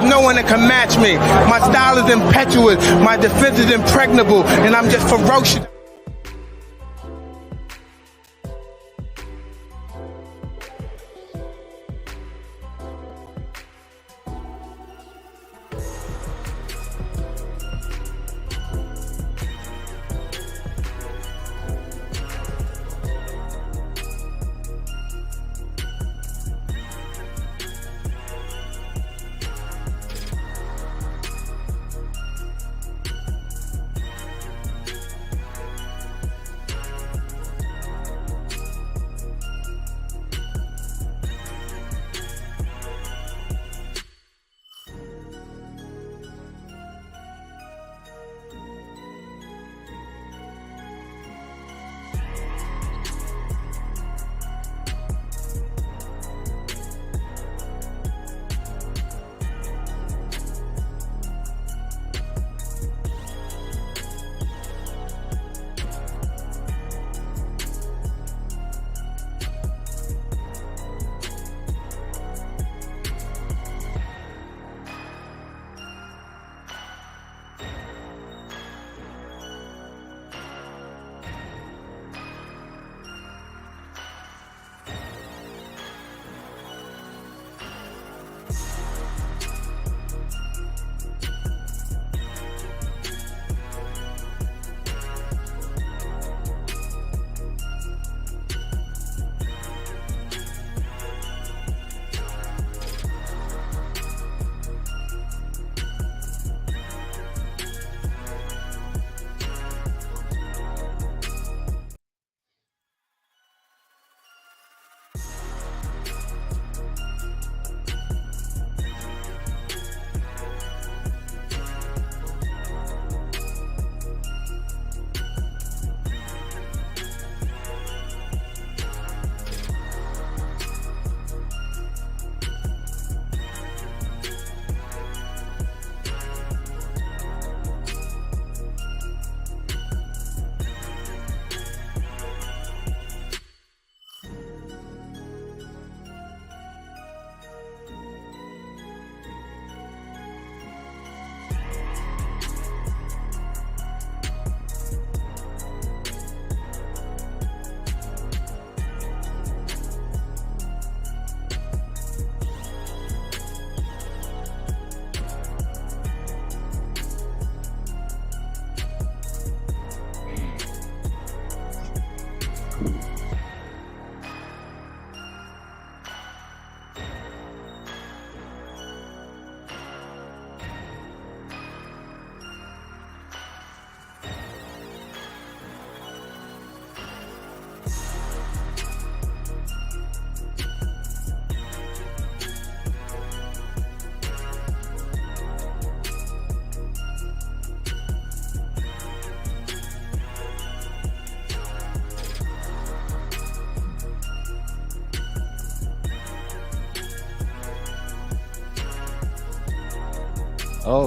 no one that can match me. My style is impetuous, my defense is impregnable, and I'm just ferocious.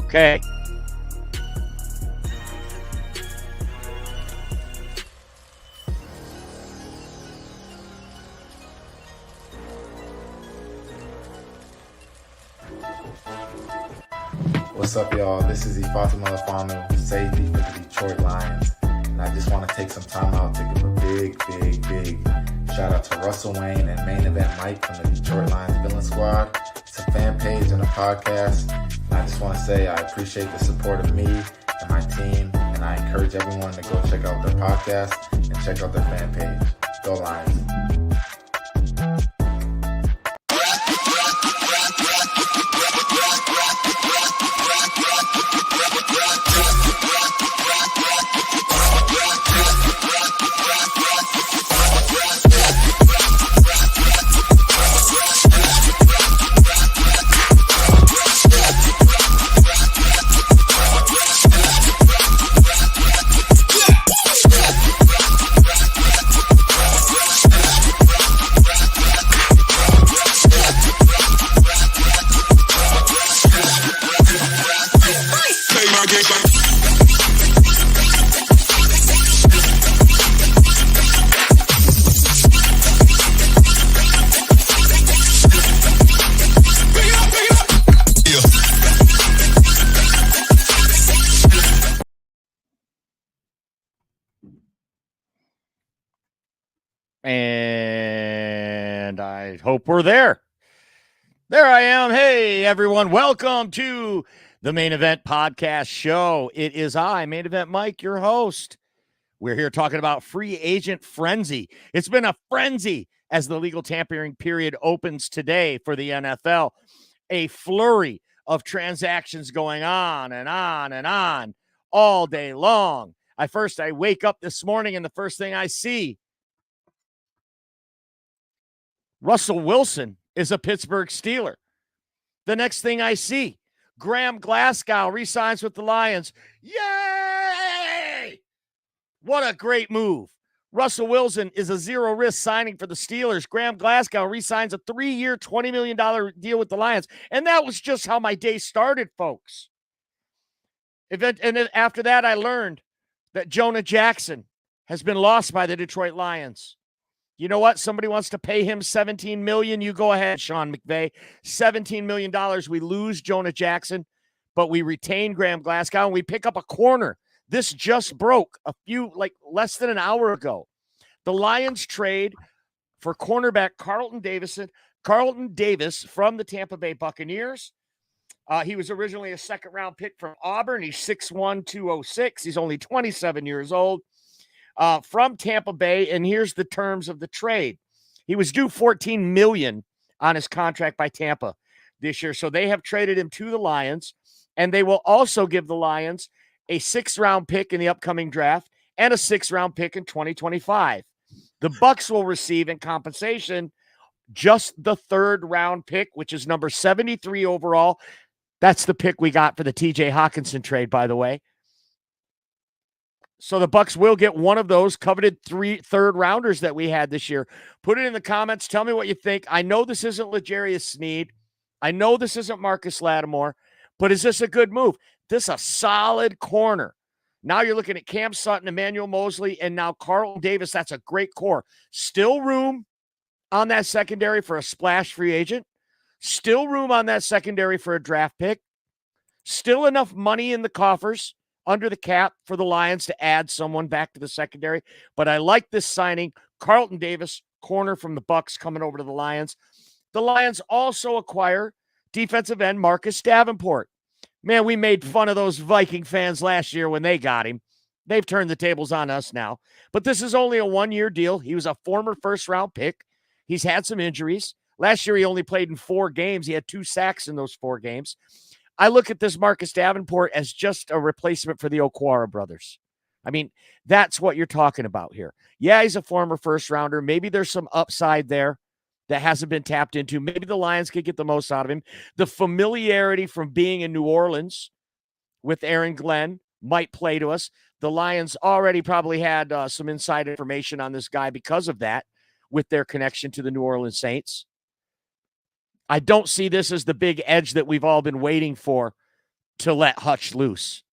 Okay. What's up, y'all? This is Ifeatu Melifonwu, safety for the Detroit Lions. And I just want to take some time out to give a big shout out to Russell Wayne and Main Event Mike from the Detroit Lions Villain Squad. It's a fan page and a podcast. And I just want to say I appreciate the support of me and my team. And I encourage everyone to go check out their podcast and check out their fan page. Go Lions. And I hope we're there. There I am. Hey, everyone. Welcome to the Main Event Podcast Show. It is I, Main Event Mike, your host. We're here talking about free agent frenzy. It's been a frenzy as the legal tampering period opens today for the NFL. A flurry of transactions going on and on and on all day long. I wake up this morning and the first thing I see, Russell Wilson is a Pittsburgh Steeler. The next thing I see, Graham Glasgow re-signs with the Lions. Yay! What a great move. Russell Wilson is a zero-risk signing for the Steelers. Graham Glasgow re-signs a 3-year, $20 million deal with the Lions. And that was just how my day started, folks. And then after that, I learned that Jonah Jackson has been lost by the Detroit Lions. You know what? Somebody wants to pay him $17 million. You go ahead, Sean McVay. $17 million. We lose Jonah Jackson, but we retain Graham Glasgow, and we pick up a corner. This just broke less than an hour ago. The Lions trade for cornerback Carlton Davis from the Tampa Bay Buccaneers. He was originally a second-round pick from Auburn. He's 6'1", 206. He's only 27 years old. From Tampa Bay, and here's the terms of the trade. He was due $14 million on his contract by Tampa this year, so they have traded him to the Lions, and they will also give the Lions a 6th-round pick in the upcoming draft and a 6th-round pick in 2025. The Bucs will receive in compensation just the 3rd-round pick, which is number 73 overall. That's the pick we got for the TJ Hawkinson trade, by the way. So the Bucs will get one of those coveted 3rd-rounders that we had this year. Put it in the comments. Tell me what you think. I know this isn't L'Jarius Sneed. I know this isn't Marcus Lattimore. But is this a good move? This is a solid corner. Now you're looking at Cam Sutton, Emmanuel Mosley, and now Carlton Davis. That's a great core. Still room on that secondary for a splash free agent. Still room on that secondary for a draft pick. Still enough money in the coffers under the cap for the Lions to add someone back to the secondary. But I like this signing. Carlton Davis, corner from the Bucs, coming over to the Lions. The Lions also acquire defensive end Marcus Davenport. Man, we made fun of those Viking fans last year when they got him. They've turned the tables on us now. But this is only a 1-year deal. He was a former 1st-round pick. He's had some injuries. Last year, he only played in 4 games. He had 2 sacks in those 4 games. I look at this Marcus Davenport as just a replacement for the Okwara brothers. I mean, that's what you're talking about here. Yeah, he's a former 1st-rounder. Maybe there's some upside there that hasn't been tapped into. Maybe the Lions could get the most out of him. The familiarity from being in New Orleans with Aaron Glenn might play to us. The Lions already probably had some inside information on this guy because of that, with their connection to the New Orleans Saints. I don't see this as the big edge that we've all been waiting for to let Hutch loose.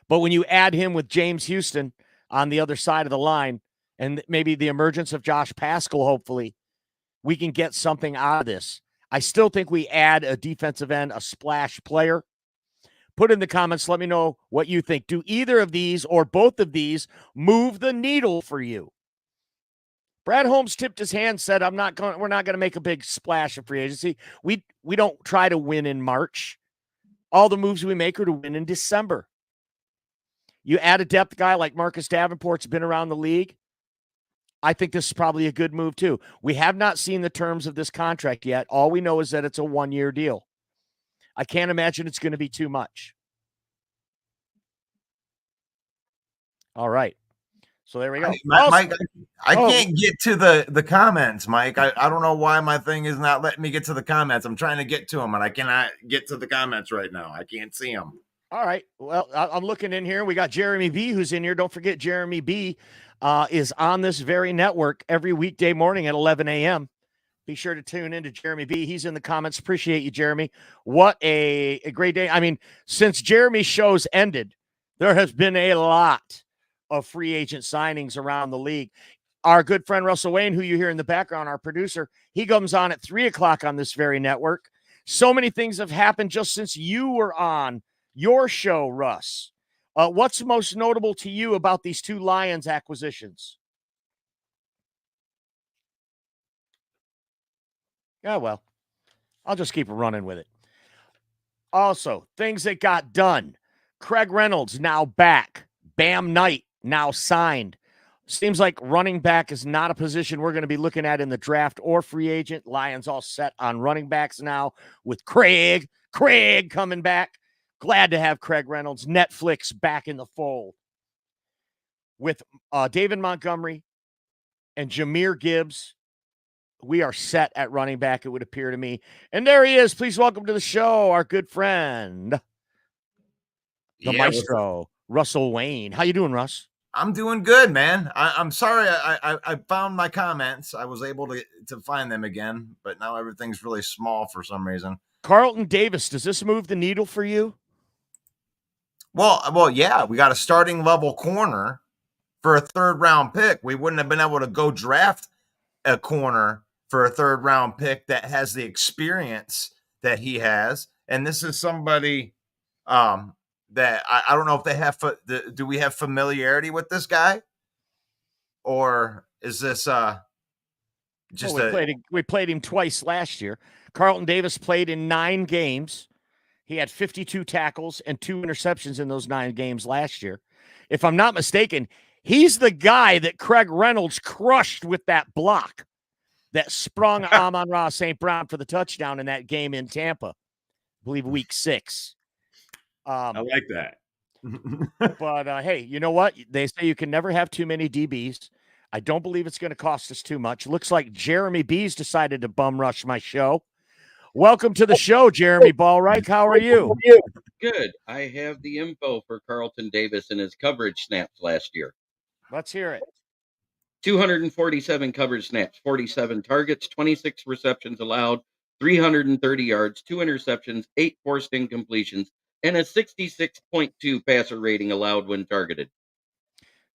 But when you add him with James Houston on the other side of the line, and maybe the emergence of Josh Paschal, hopefully, we can get something out of this. I still think we add a defensive end, a splash player. Put in the comments, let me know what you think. Do either of these or both of these move the needle for you? Brad Holmes tipped his hand, said, we're not going to make a big splash in free agency. We don't try to win in March. All the moves we make are to win in December. You add a depth guy like Marcus Davenport's been around the league. I think this is probably a good move too. We have not seen the terms of this contract yet. All we know is that it's a 1-year deal. I can't imagine it's going to be too much. All right. So there we go. Mike, I can't get to the comments, Mike. I don't know why my thing is not letting me get to the comments. I'm trying to get to them, and I cannot get to the comments right now. I can't see them. All right. Well, I'm looking in here. We got Jeremy B who's in here. Don't forget, Jeremy B is on this very network every weekday morning at 11 a.m. Be sure to tune in to Jeremy B. He's in the comments. Appreciate you, Jeremy. What a great day. I mean, since Jeremy's shows ended, there has been a lot of free agent signings around the league. Our good friend Russell Wayne, who you hear in the background, our producer, he comes on at 3 o'clock on this very network. So many things have happened just since you were on your show, Russ. What's most notable to you about these 2 Lions acquisitions? Yeah, well, I'll just keep running with it. Also, things that got done. Craig Reynolds now back. Bam Knight now signed. Seems like running back is not a position we're going to be looking at in the draft or free agent. Lions all set on running backs now with Craig coming back. Glad to have Craig Reynolds. Netflix back in the fold with David Montgomery and Jahmyr Gibbs. We are set at running back, it would appear to me. And there he is. Please welcome to the show our good friend, the maestro, Russell Wayne. How you doing, Russ? I'm doing good, man. I'm sorry I found my comments. I was able to find them again, but now everything's really small for some reason. Carlton Davis, does this move the needle for you? Well, yeah, we got a starting level corner for a third round pick. We wouldn't have been able to go draft a corner for a third round pick that has the experience that he has. And this is somebody that I don't know if they have. Do we have familiarity with this guy, or is this just we played him twice last year. Carlton Davis played in 9 games. He had 52 tackles and 2 interceptions in those 9 games last year. If I'm not mistaken, he's the guy that Craig Reynolds crushed with that block that sprung Amon-Ra St. Brown for the touchdown in that game in Tampa, I believe week 6. I like that. But hey, you know what? They say you can never have too many DBs. I don't believe it's going to cost us too much. Looks like Jeremy B's decided to bum rush my show. Welcome to the show, Jeremy Ballreich. How are you? Good. I have the info for Carlton Davis and his coverage snaps last year. Let's hear it. 247 coverage snaps, 47 targets, 26 receptions allowed, 330 yards, 2 interceptions, 8 forced incompletions, and a 66.2 passer rating allowed when targeted.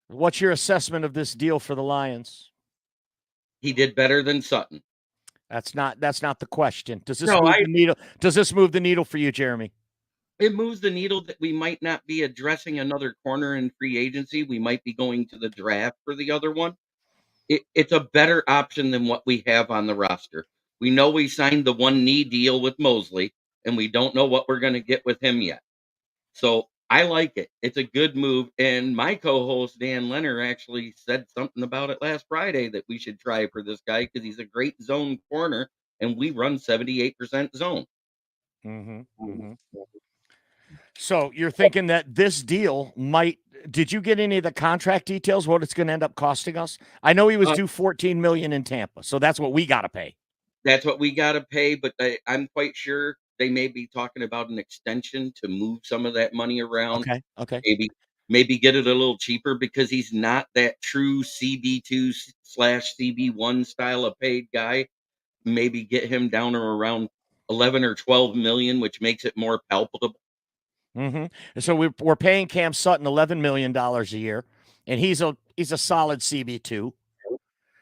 What's your assessment of this deal for the Lions? He did better than Sutton. That's not the question. Does this move the needle? Does this move the needle for you, Jeremy? It moves the needle that we might not be addressing another corner in free agency. We might be going to the draft for the other one. It's a better option than what we have on the roster. We know we signed the 1 knee deal with Mosley, and we don't know what we're going to get with him yet. So I like it. It's a good move. And my co-host, Dan Leonard, actually said something about it last Friday that we should try for this guy because he's a great zone corner, and we run 78% zone. So you're thinking that this deal might – did you get any of the contract details, what it's going to end up costing us? I know he was due $14 million in Tampa, so that's what we got to pay. That's what we got to pay, but I'm quite sure they may be talking about an extension to move some of that money around. Okay. Maybe get it a little cheaper because he's not that true CB2/CB1 style of paid guy. Maybe get him down to around 11 or 12 million, which makes it more palpable. So we're paying Cam Sutton $11 million a year, and he's a solid CB2.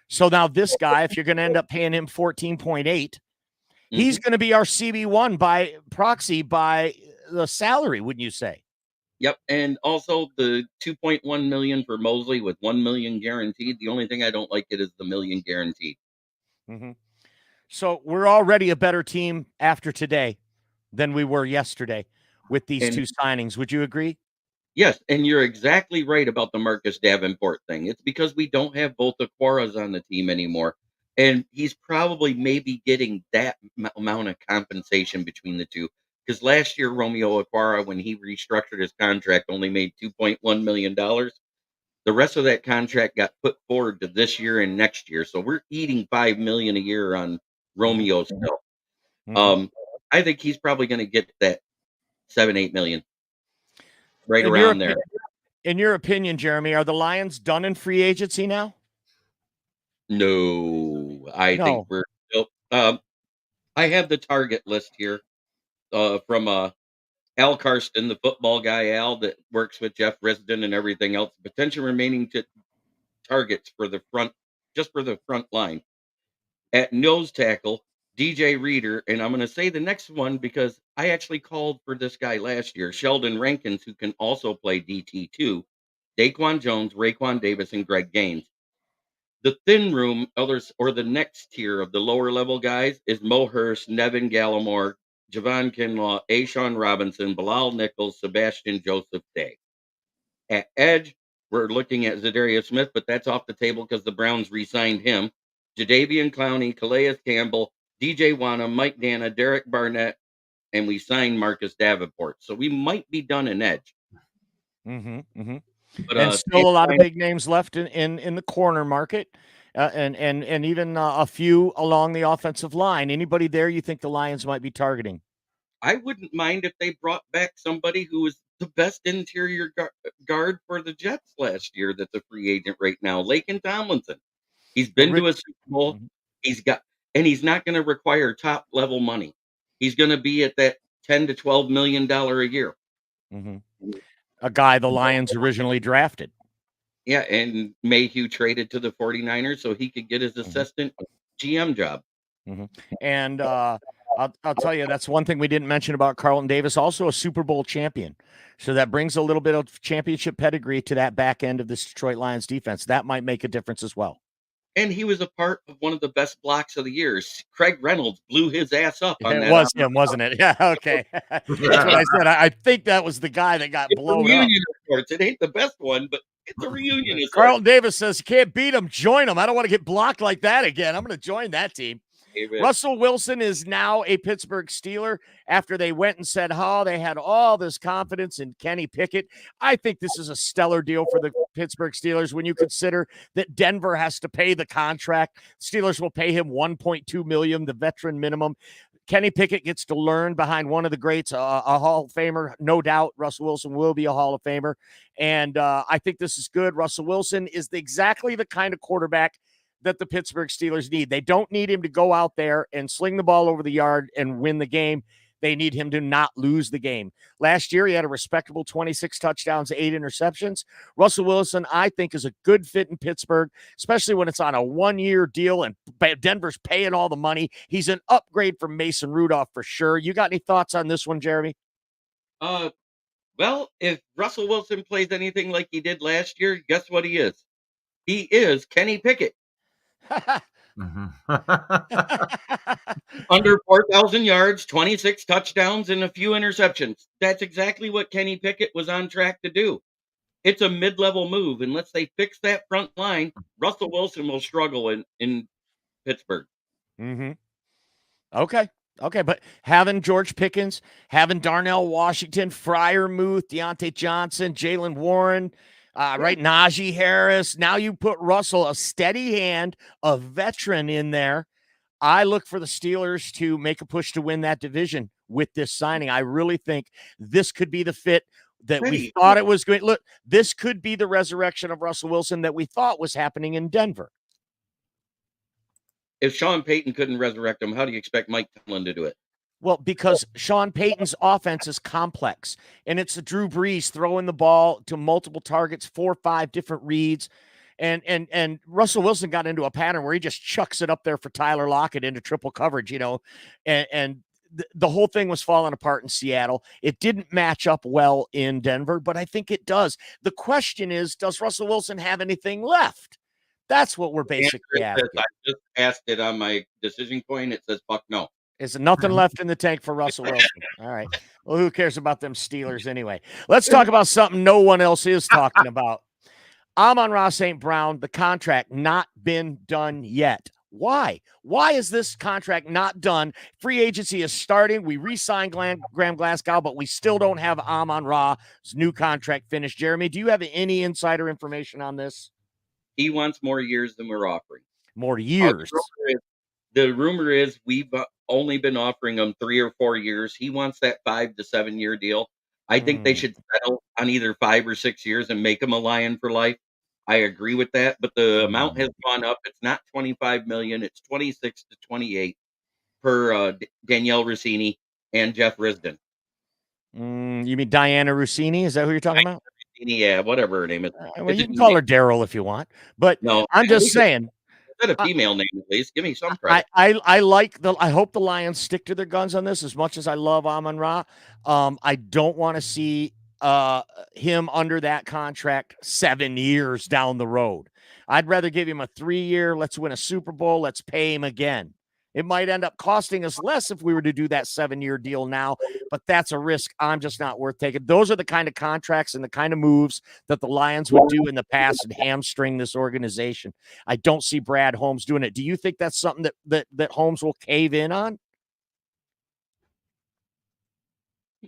So now this guy, if you're going to end up paying him 14.8, he's going to be our CB1 by proxy by the salary, wouldn't you say? Yep, and also the 2.1 million for Mosley with 1 million guaranteed. The only thing I don't like it is the million guaranteed. So we're already a better team after today than we were yesterday with these 2 signings. Would you agree? Yes, and you're exactly right about the Marcus Davenport thing. It's because we don't have both Aquaras on the team anymore. And he's probably maybe getting that amount of compensation between the two. Because last year, Romeo Aquara, when he restructured his contract, only made $2.1 million. The rest of that contract got put forward to this year and next year. So we're eating $5 million a year on Romeo still. I think he's probably going to get that 7-8 million right around there. In your opinion, Jeremy, are the Lions done in free agency now? No, I think we're still. I have the target list here from Al Karsten, the football guy, Al, that works with Jeff Risden and everything else. Potential remaining targets for the front, just for the front line. At nose tackle, DJ Reader, and I'm going to say the next one because I actually called for this guy last year, Sheldon Rankins, who can also play DT2, Daquan Jones, Raekwon Davis, and Greg Gaines. The thin room, others or the next tier of the lower level guys is Mo Hurst, Nevin Gallimore, Javon Kinlaw, Ashawn Robinson, Bilal Nichols, Sebastian Joseph Day. At edge, we're looking at Zadarius Smith, but that's off the table because the Browns re-signed him. Jadeveon Clowney, Calais Campbell, DJ Wana, Mike Dana, Derek Barnett, and we signed Marcus Davenport. So we might be done in edge. Mm-hmm, mm-hmm. But And still a lot of big names left in the corner market, and even a few along the offensive line. Anybody there you think the Lions might be targeting? I wouldn't mind if they brought back somebody who was the best interior guard for the Jets last year that's a free agent right now, Laken Tomlinson. He's been to a Super Bowl. Mhm. He's not going to require top level money. He's going to be at that $10 to $12 million a year. Mm-hmm. A guy the Lions originally drafted. Yeah, and Mayhew traded to the 49ers so he could get his assistant GM job. Mm-hmm. And I'll tell you, that's one thing we didn't mention about Carlton Davis, also a Super Bowl champion. So that brings a little bit of championship pedigree to that back end of this Detroit Lions defense. That might make a difference as well. And he was a part of one of the best blocks of the years. Craig Reynolds blew his ass up on that. It was him, wasn't it? Yeah, okay. That's what I said. I think that was the guy that got blown up. Reunion of sorts. It ain't the best one, but it's a reunion. Carlton Davis says, you can't beat him, join him. I don't want to get blocked like that again. I'm going to join that team. Amen. Russell Wilson is now a Pittsburgh Steeler after they went and said, they had all this confidence in Kenny Pickett. I think this is a stellar deal for the Pittsburgh Steelers when you consider that Denver has to pay the contract. Steelers will pay him $1.2 million, the veteran minimum. Kenny Pickett gets to learn behind one of the greats, a Hall of Famer. No doubt Russell Wilson will be a Hall of Famer. And I think this is good. Russell Wilson is exactly the kind of quarterback that the Pittsburgh Steelers need. They don't need him to go out there and sling the ball over the yard and win the game. They need him to not lose the game. Last year, he had a respectable 26 touchdowns, 8 interceptions. Russell Wilson, I think, is a good fit in Pittsburgh, especially when it's on a one-year deal and Denver's paying all the money. He's an upgrade from Mason Rudolph for sure. You got any thoughts on this one, Jeremy? Well, if Russell Wilson plays anything like he did last year, guess what he is? He is Kenny Pickett. Under 4,000 yards, 26 touchdowns, and a few interceptions. That's exactly what Kenny Pickett was on track to do. It's a mid-level move. Unless they fix that front line, Russell Wilson will struggle in Pittsburgh. Mm-hmm. Okay, but having George Pickens, having Darnell Washington, Freiermuth, Deontay Johnson, Jalen Warren, right, Najee Harris. Now you put Russell, a steady hand, a veteran in there. I look for the Steelers to make a push to win that division with this signing. I really think this could be the fit that we thought it was going. Look, this could be the resurrection of Russell Wilson that we thought was happening in Denver. If Sean Payton couldn't resurrect him, how do you expect Mike Tomlin to do it? Well, because Sean Payton's offense is complex, and it's a Drew Brees throwing the ball to multiple targets, 4 or 5 different reads. And Russell Wilson got into a pattern where he just chucks it up there for Tyler Lockett into triple coverage, and the whole thing was falling apart in Seattle. It didn't match up well in Denver, but I think it does. The question is, does Russell Wilson have anything left? That's what we're basically asking. I just asked it on my decision coin. It says, fuck no. Is nothing left in the tank for Russell Wilson. All right. Well, who cares about them Steelers anyway? Let's talk about something no one else is talking about. Amon-Ra St. Brown, the contract not been done yet. Why? Why is this contract not done? Free agency is starting. We re-signed Graham Glasgow, but we still don't have Amon-Ra's new contract finished. Jeremy, do you have any insider information on this? He wants more years than we're offering. More years? The rumor is we've only been offering him 3 or 4 years. He wants that 5 to 7 year deal. I think they should settle on either 5 or 6 years and make him a Lion for life. I agree with that, but the amount has gone up. It's not $25 million. It's 26 to 28 per Danielle Rossini and Jeff Risdon. You mean Diana Rossini? Is that who you're talking about? Yeah, whatever her name is. Well, you can call her Daryl if you want, but no, I'm just saying. Is that a female name, at least? Give me some credit. I hope the Lions stick to their guns on this as much as I love Amon-Ra. I don't want to see him under that contract 7 years down the road. I'd rather give him a 3-year, let's win a Super Bowl, let's pay him again. It might end up costing us less if we were to do that 7-year deal now, but that's a risk I'm just not worth taking. Those are the kind of contracts and the kind of moves that the Lions would do in the past and hamstring this organization. I don't see Brad Holmes doing it. Do you think that's something that Holmes will cave in on?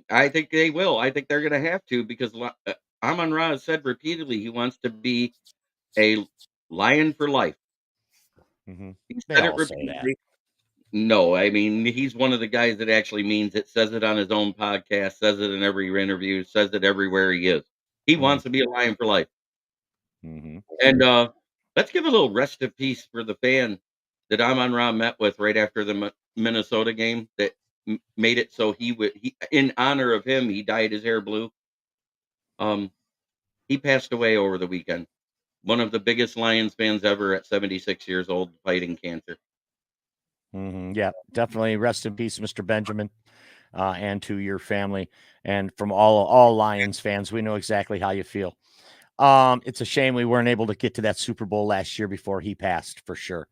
I think they will. I think they're going to have to because Amon-Ra has said repeatedly he wants to be a Lion for life. Mm-hmm. He They said it all say that. repeatedly. No, I mean, he's one of the guys that actually means it, says it on his own podcast, says it in every interview, says it everywhere he is. He wants to be a Lion for life. Mm-hmm. And let's give a little rest of peace for the fan that Amon-Ra met with right after the Minnesota game that made it so he in honor of him, he dyed his hair blue. He passed away over the weekend. One of the biggest Lions fans ever at 76 years old, fighting cancer. Mm-hmm. Yeah, definitely. Rest in peace, Mr. Benjamin, and to your family. And from all Lions fans, we know exactly how you feel. It's a shame we weren't able to get to that Super Bowl last year before he passed, for sure.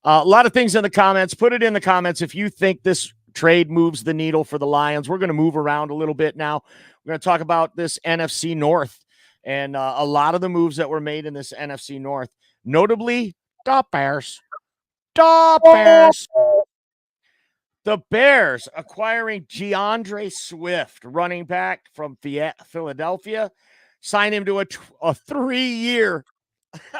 A lot of things in the comments. Put it in the comments if you think this trade moves the needle for the Lions. We're going to move around a little bit now. We're going to talk about this NFC North and a lot of the moves that were made in this NFC North, notably the Bears. The Bears. The Bears acquiring DeAndre Swift, running back from Philadelphia, sign him to a 3-year,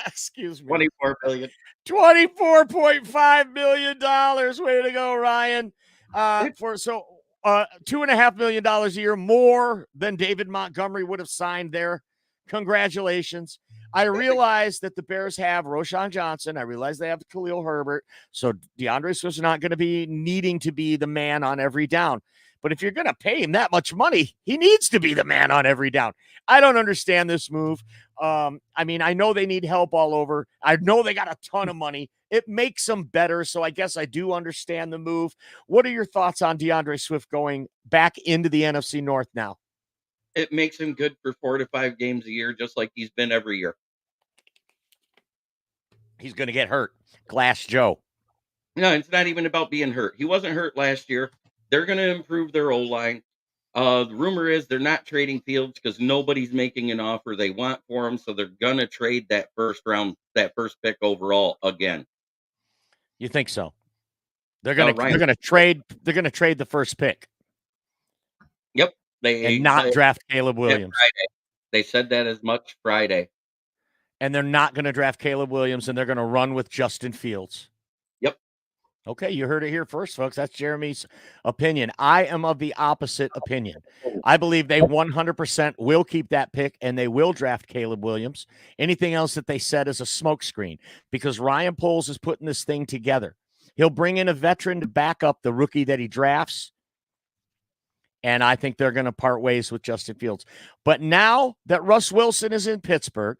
excuse me, 24 billion. $24.5 million. Way to go, Ryan. $2.5 million a year more than David Montgomery would have signed there. Congratulations. I realize that the Bears have Roschon Johnson. I realize they have Khalil Herbert. So DeAndre Swift's not going to be needing to be the man on every down. But if you're going to pay him that much money, he needs to be the man on every down. I don't understand this move. I mean, I know they need help all over. I know they got a ton of money. It makes them better. So I guess I do understand the move. What are your thoughts on DeAndre Swift going back into the NFC North now? It makes him good for 4 to 5 games a year, just like he's been every year. He's going to get hurt. Glass Joe. No, it's not even about being hurt. He wasn't hurt last year. They're going to improve their O-line. The rumor is they're not trading Fields because nobody's making an offer they want for him, so they're going to trade that first pick overall again. You think so? They're going to trade the first pick. Yep. And not draft Caleb Williams. They said that as much Friday. And they're not going to draft Caleb Williams, and they're going to run with Justin Fields. Yep. Okay, you heard it here first, folks. That's Jeremy's opinion. I am of the opposite opinion. I believe they 100% will keep that pick, and they will draft Caleb Williams. Anything else that they said is a smokescreen because Ryan Poles is putting this thing together. He'll bring in a veteran to back up the rookie that he drafts. And I think they're going to part ways with Justin Fields. But now that Russ Wilson is in Pittsburgh,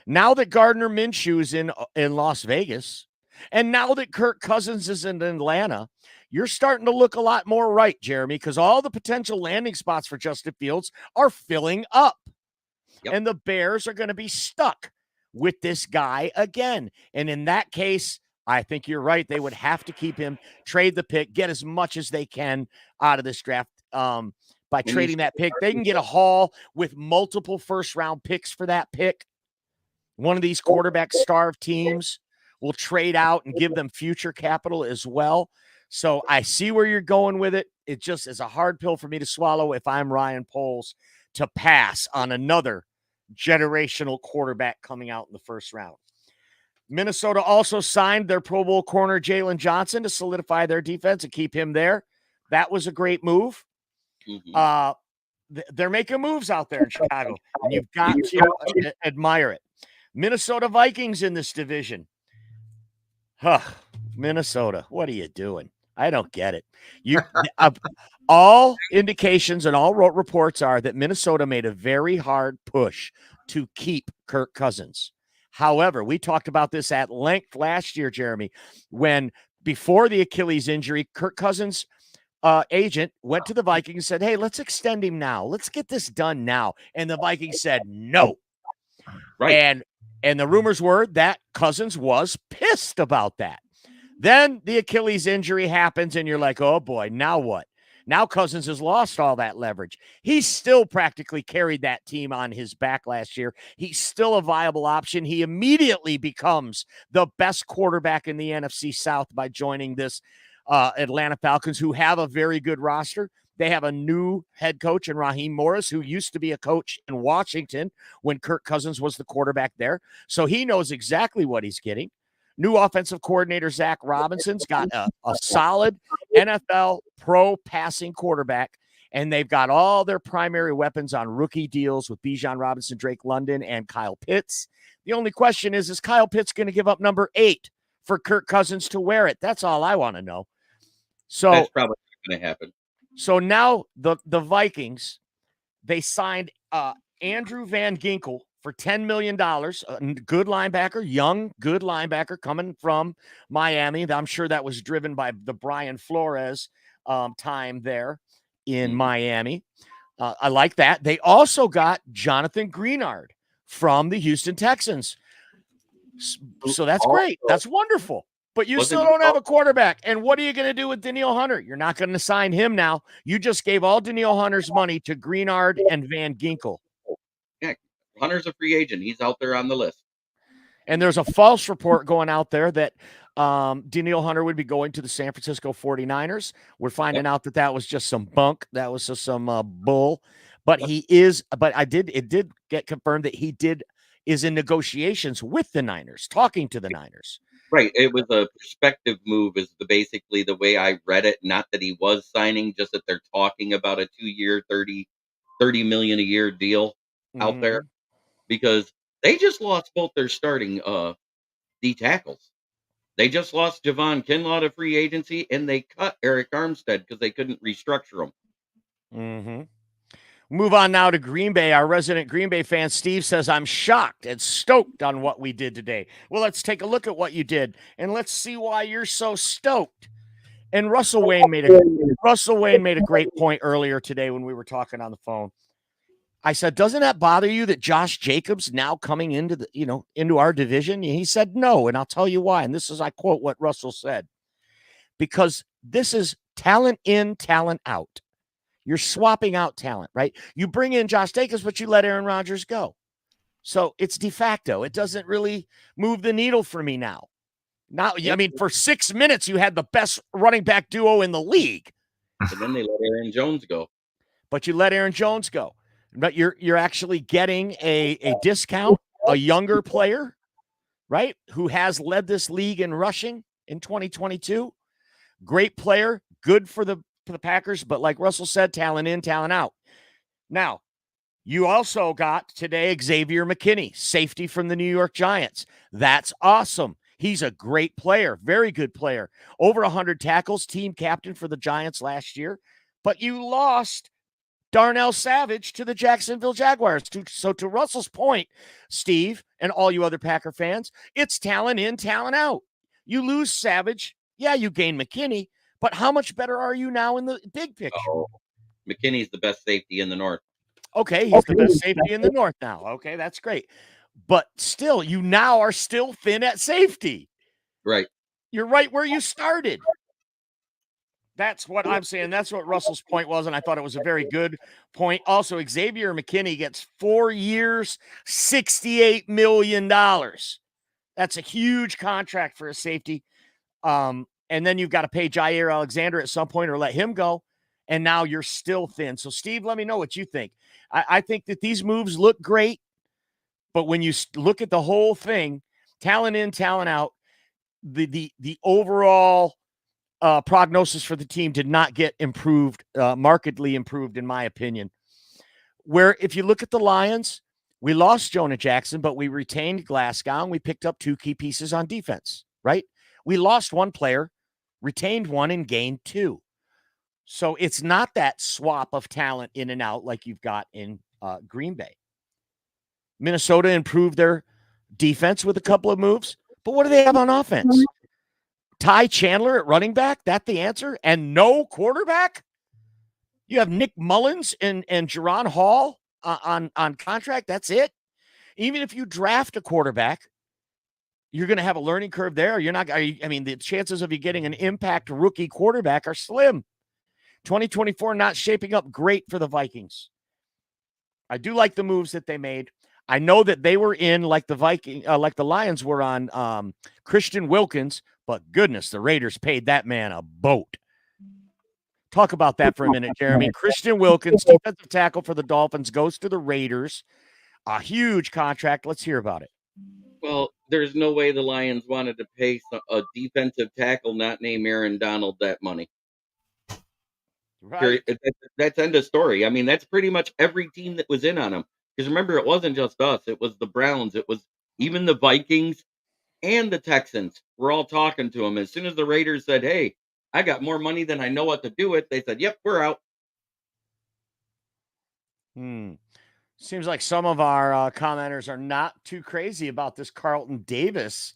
now that Gardner Minshew is in Las Vegas, and now that Kirk Cousins is in Atlanta, you're starting to look a lot more right, Jeremy, because all the potential landing spots for Justin Fields are filling up. Yep. And the Bears are going to be stuck with this guy again. And in that case, I think you're right. They would have to keep him, trade the pick, get as much as they can out of this draft. By trading that pick, they can get a haul with multiple first-round picks for that pick. One of these quarterback-starved teams will trade out and give them future capital as well. So I see where you're going with it. It just is a hard pill for me to swallow if I'm Ryan Poles to pass on another generational quarterback coming out in the first round. Minnesota also signed their Pro Bowl corner Jalen Johnson to solidify their defense and keep him there. That was a great move. Mm-hmm. They're making moves out there in Chicago, and you've got to admire it. Minnesota Vikings in this division. Minnesota, what are you doing? I don't get it. All indications and all reports are that Minnesota made a very hard push to keep Kirk Cousins. However, we talked about this at length last year, Jeremy, when before the Achilles injury, Kirk Cousins' agent went to the Vikings and said, hey, let's extend him now. Let's get this done now. And the Vikings said no. Right. And the rumors were that Cousins was pissed about that. Then the Achilles injury happens, and you're like, oh boy, now what? Now Cousins has lost all that leverage. He still practically carried that team on his back last year. He's still a viable option. He immediately becomes the best quarterback in the NFC South by joining this Atlanta Falcons, who have a very good roster. They have a new head coach in Raheem Morris, who used to be a coach in Washington when Kirk Cousins was the quarterback there. So he knows exactly what he's getting. New offensive coordinator Zach Robinson's got a solid NFL pro passing quarterback, and they've got all their primary weapons on rookie deals with Bijan Robinson, Drake London, and Kyle Pitts. The only question is Kyle Pitts going to give up number 8 for Kirk Cousins to wear it? That's all I want to know. So that's probably not going to happen. So now the Vikings, they signed Andrew Van Ginkel for $10 million, a good linebacker, young, good linebacker coming from Miami. I'm sure that was driven by the Brian Flores time there in Miami. I like that. They also got Jonathan Greenard from the Houston Texans. So that's great. That's wonderful. But you still don't have a quarterback. And what are you going to do with Danielle Hunter? You're not going to sign him now. You just gave all Danielle Hunter's money to Greenard and Van Ginkel. Yeah, Hunter's a free agent. He's out there on the list. And there's a false report going out there that Danielle Hunter would be going to the San Francisco 49ers. We're finding out that was just some bunk. That was just some bull. But it did get confirmed that he is in negotiations with the Niners, talking to the Niners. Right. It was a perspective move is basically the way I read it. Not that he was signing, just that they're talking about a 2-year, $30 million a year deal out there, because they just lost both their starting D tackles. They just lost Javon Kinlaw to free agency, and they cut Eric Armstead because they couldn't restructure him. Move on now to Green Bay. Our resident Green Bay fan, Steve, says, I'm shocked and stoked on what we did today. Well, let's take a look at what you did, and let's see why you're so stoked. And Russell Wayne made a great point earlier today when we were talking on the phone. I said, doesn't that bother you that Josh Jacobs now coming into into our division? And he said, no, and I'll tell you why. And this is, I quote what Russell said, because this is talent in, talent out. You're swapping out talent, right? You bring in Josh Jacobs, but you let Aaron Rodgers go. So it's de facto. It doesn't really move the needle for me now. For 6 minutes, you had the best running back duo in the league. And then they let Aaron Jones go. But you let Aaron Jones go. But you're actually getting a discount, a younger player, right, who has led this league in rushing in 2022. Great player, good for the Packers, but like Russell said, talent in, talent out. Now, you also got today Xavier McKinney, safety from the New York Giants. That's awesome. He's a great player, very good player. Over 100 tackles, team captain for the Giants last year. But you lost Darnell Savage to the Jacksonville Jaguars. So to Russell's point, Steve, and all you other Packer fans, it's talent in, talent out. You lose Savage. Yeah, you gain McKinney. But how much better are you now in the big picture? Oh, McKinney's the best safety in the North. Okay, he's the best safety in the North now. Okay, that's great. But still, you now are still thin at safety. Right. You're right where you started. That's what I'm saying. That's what Russell's point was, and I thought it was a very good point. Also, Xavier McKinney gets 4 years, $68 million. That's a huge contract for a safety. And then you've got to pay Jair Alexander at some point or let him go. And now you're still thin. So, Steve, let me know what you think. I think that these moves look great. But when you look at the whole thing, talent in, talent out, the overall prognosis for the team did not get improved, markedly improved, in my opinion. Where if you look at the Lions, we lost Jonah Jackson, but we retained Glasgow, and we picked up 2 key pieces on defense, right? We lost 1 player, retained 1, and gained 2. So it's not that swap of talent in and out like you've got in Green Bay. Minnesota improved their defense with a couple of moves, but what do they have on offense? Ty Chandler at running back, that the answer? And no quarterback? You have Nick Mullins and Jerron Hall on contract, that's it? Even if you draft a quarterback, you're going to have a learning curve there. You're not, I mean, the chances of you getting an impact rookie quarterback are slim. 2024 not shaping up great for the Vikings. I do like the moves that they made. I know that they were in like the Lions were on Christian Wilkins, but goodness, the Raiders paid that man a boat. Talk about that for a minute, Jeremy. Christian Wilkins, defensive tackle for the Dolphins, goes to the Raiders. A huge contract. Let's hear about it. Well, there's no way the Lions wanted to pay a defensive tackle not named Aaron Donald that money. Right. That's end of story. I mean, that's pretty much every team that was in on him. Because remember, it wasn't just us. It was the Browns. It was even the Vikings and the Texans were all talking to him. As soon as the Raiders said, hey, I got more money than I know what to do with, they said, yep, we're out. Seems like some of our commenters are not too crazy about this Carlton Davis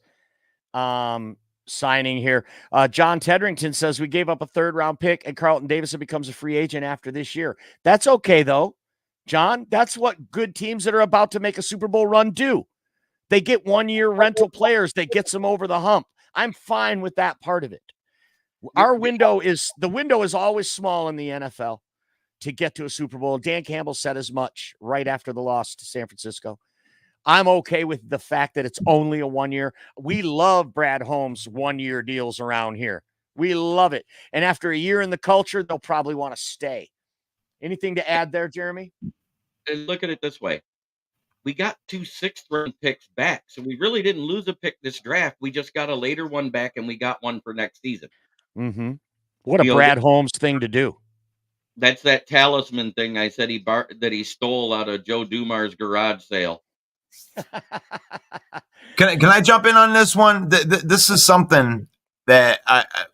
signing here. John Tedrington says we gave up a 3rd-round pick and Carlton Davis becomes a free agent after this year. That's okay, though, John. That's what good teams that are about to make a Super Bowl run do. They get 1-year rental players that gets them over the hump. I'm fine with that part of it. The window is always small in the NFL to get to a Super Bowl. Dan Campbell said as much right after the loss to San Francisco. I'm okay with the fact that it's only a 1 year. We love Brad Holmes 1-year deals around here. We love it. And after a year in the culture, they'll probably want to stay. Anything to add there, Jeremy? And look at it this way. We got 2 6th-round picks back. So we really didn't lose a pick this draft. We just got a later one back, and we got one for next season. Mm-hmm. What a Brad Holmes thing to do. That's that talisman thing I said that he stole out of Joe Dumar's garage sale. Can I jump in on this one? This is something that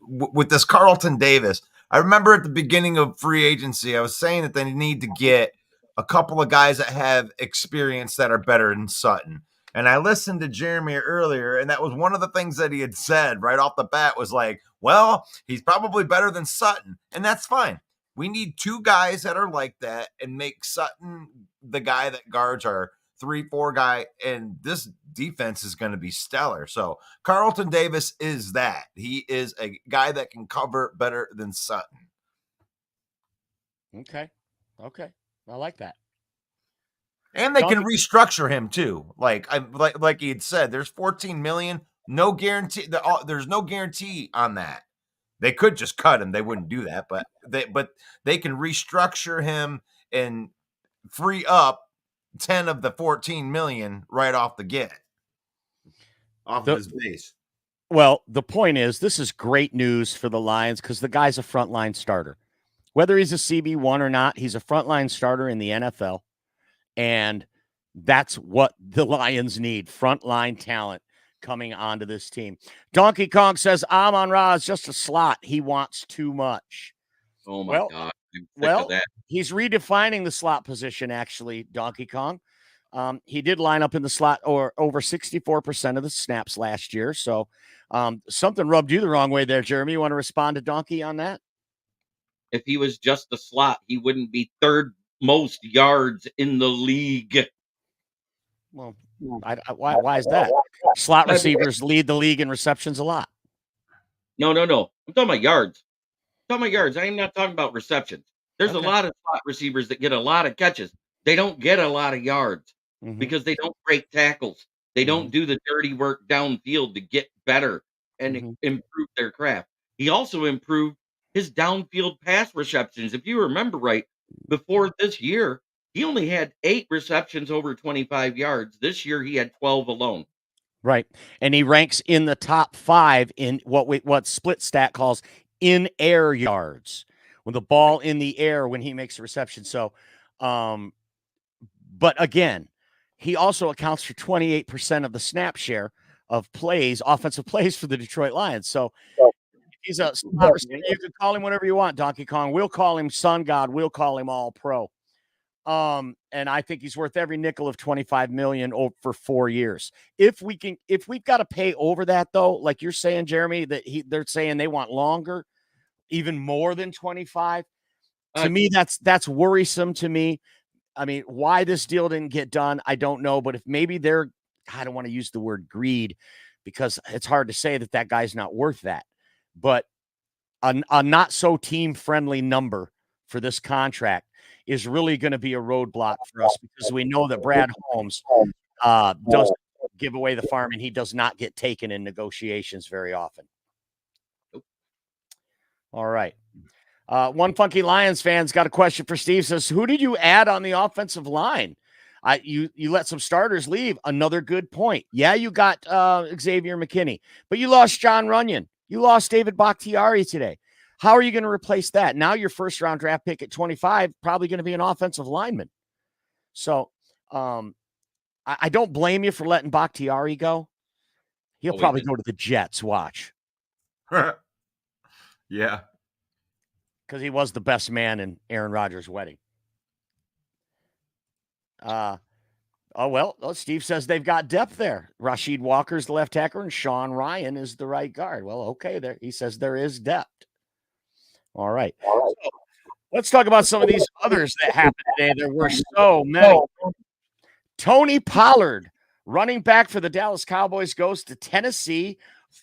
with this Carlton Davis, I remember at the beginning of free agency, I was saying that they need to get a couple of guys that have experience that are better than Sutton. And I listened to Jeremy earlier, and that was one of the things that he had said right off the bat was like, well, he's probably better than Sutton. And that's fine. We need 2 guys that are like that and make Sutton the guy that guards our 3-4 guy. And this defense is going to be stellar. So Carlton Davis is that. He is a guy that can cover better than Sutton. Okay. I like that. And they can restructure him too. Like he had said, there's $14 million, no guarantee. There's no guarantee on that. They could just cut him. They wouldn't do that, but they can restructure him and free up 10 of the 14 million right off the get off of his base. Well, the point is, this is great news for the Lions because the guy's a frontline starter. Whether he's a CB1 or not, he's a frontline starter in the NFL. And that's what the Lions need, frontline talent coming onto this team. Donkey Kong says, Amon-Ra is just a slot. He wants too much. Oh, my God. I'm sick of that. He's redefining the slot position, actually, Donkey Kong. He did line up in the slot or over 64% of the snaps last year. So something rubbed you the wrong way there, Jeremy. You want to respond to Donkey on that? If he was just a slot, he wouldn't be 3rd most yards in the league. Well, why is that? Slot receivers lead the league in receptions a lot. No. I'm talking about yards. I am not talking about receptions. There's a lot of slot receivers that get a lot of catches. They don't get a lot of yards because they don't break tackles. They don't do the dirty work downfield to get better and improve their craft. He also improved his downfield pass receptions. If you remember right, before this year, he only had 8 receptions over 25 yards. This year, he had 12 alone. Right. And he ranks in the top 5 in what Split Stat calls in air yards, with the ball in the air when he makes a reception. So, but again, he also accounts for 28% of the snap share of plays, offensive plays for the Detroit Lions. So he's a slot receiver. You can call him whatever you want, Donkey Kong. We'll call him Sun God. We'll call him All Pro. And I think he's worth every nickel of $25 million for 4 years. If we've got to pay over that though, like you're saying, Jeremy, that they're saying they want longer, even more than 25. To me, that's worrisome to me. I mean, why this deal didn't get done, I don't know. But if maybe I don't want to use the word greed because it's hard to say that guy's not worth that. But a not so team friendly number for this contract is really going to be a roadblock for us because we know that Brad Holmes doesn't give away the farm and he does not get taken in negotiations very often. All right. One Funky Lions fan's got a question for Steve. Says, who did you add on the offensive line? You let some starters leave. Another good point. Yeah, you got Xavier McKinney, but you lost John Runyon. You lost David Bakhtiari today. How are you going to replace that? Now your first round draft pick at 25, probably going to be an offensive lineman. So I don't blame you for letting Bakhtiari go. He'll probably go to the Jets. Watch. Yeah. Because he was the best man in Aaron Rodgers' wedding. Steve says they've got depth there. Rasheed Walker's the left tackle and Sean Ryan is the right guard. Well, okay, there. He says there is depth. All right. So, let's talk about some of these others that happened today. There were so many. Tony Pollard, running back for the Dallas Cowboys, goes to Tennessee.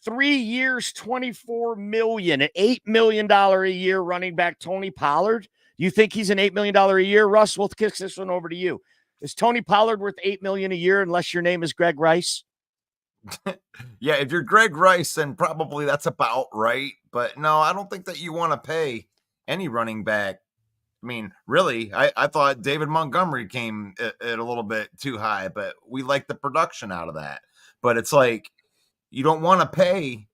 3 years, $24 million, an $8 million a year running back, Tony Pollard. Do you think he's an $8 million a year? Russ, we'll kick this one over to you. Is Tony Pollard worth $8 million a year unless your name is Greg Rice? Yeah, if you're Greg Rice, then probably that's about right. But no, I don't think that you want to pay any running back. I mean, really, I thought David Montgomery came at a little bit too high, but we like the production out of that. But it's like, you don't want to pay,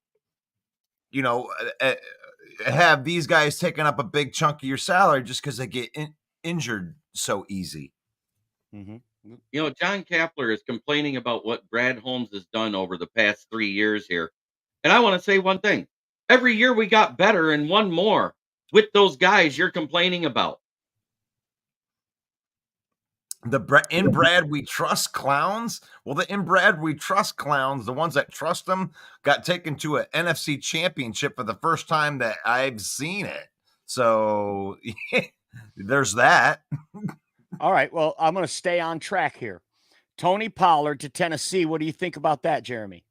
have these guys taking up a big chunk of your salary just because they get injured so easy. Mm-hmm. John Kapler is complaining about what Brad Holmes has done over the past 3 years here. And I want to say one thing. Every year we got better and one more with those guys you're complaining about. The inbred we trust clowns. Well, the inbred we trust clowns, the ones that trust them, got taken to an NFC championship for the first time that I've seen it. So there's that. All right. Well, I'm going to stay on track here. Tony Pollard to Tennessee. What do you think about that, Jeremy?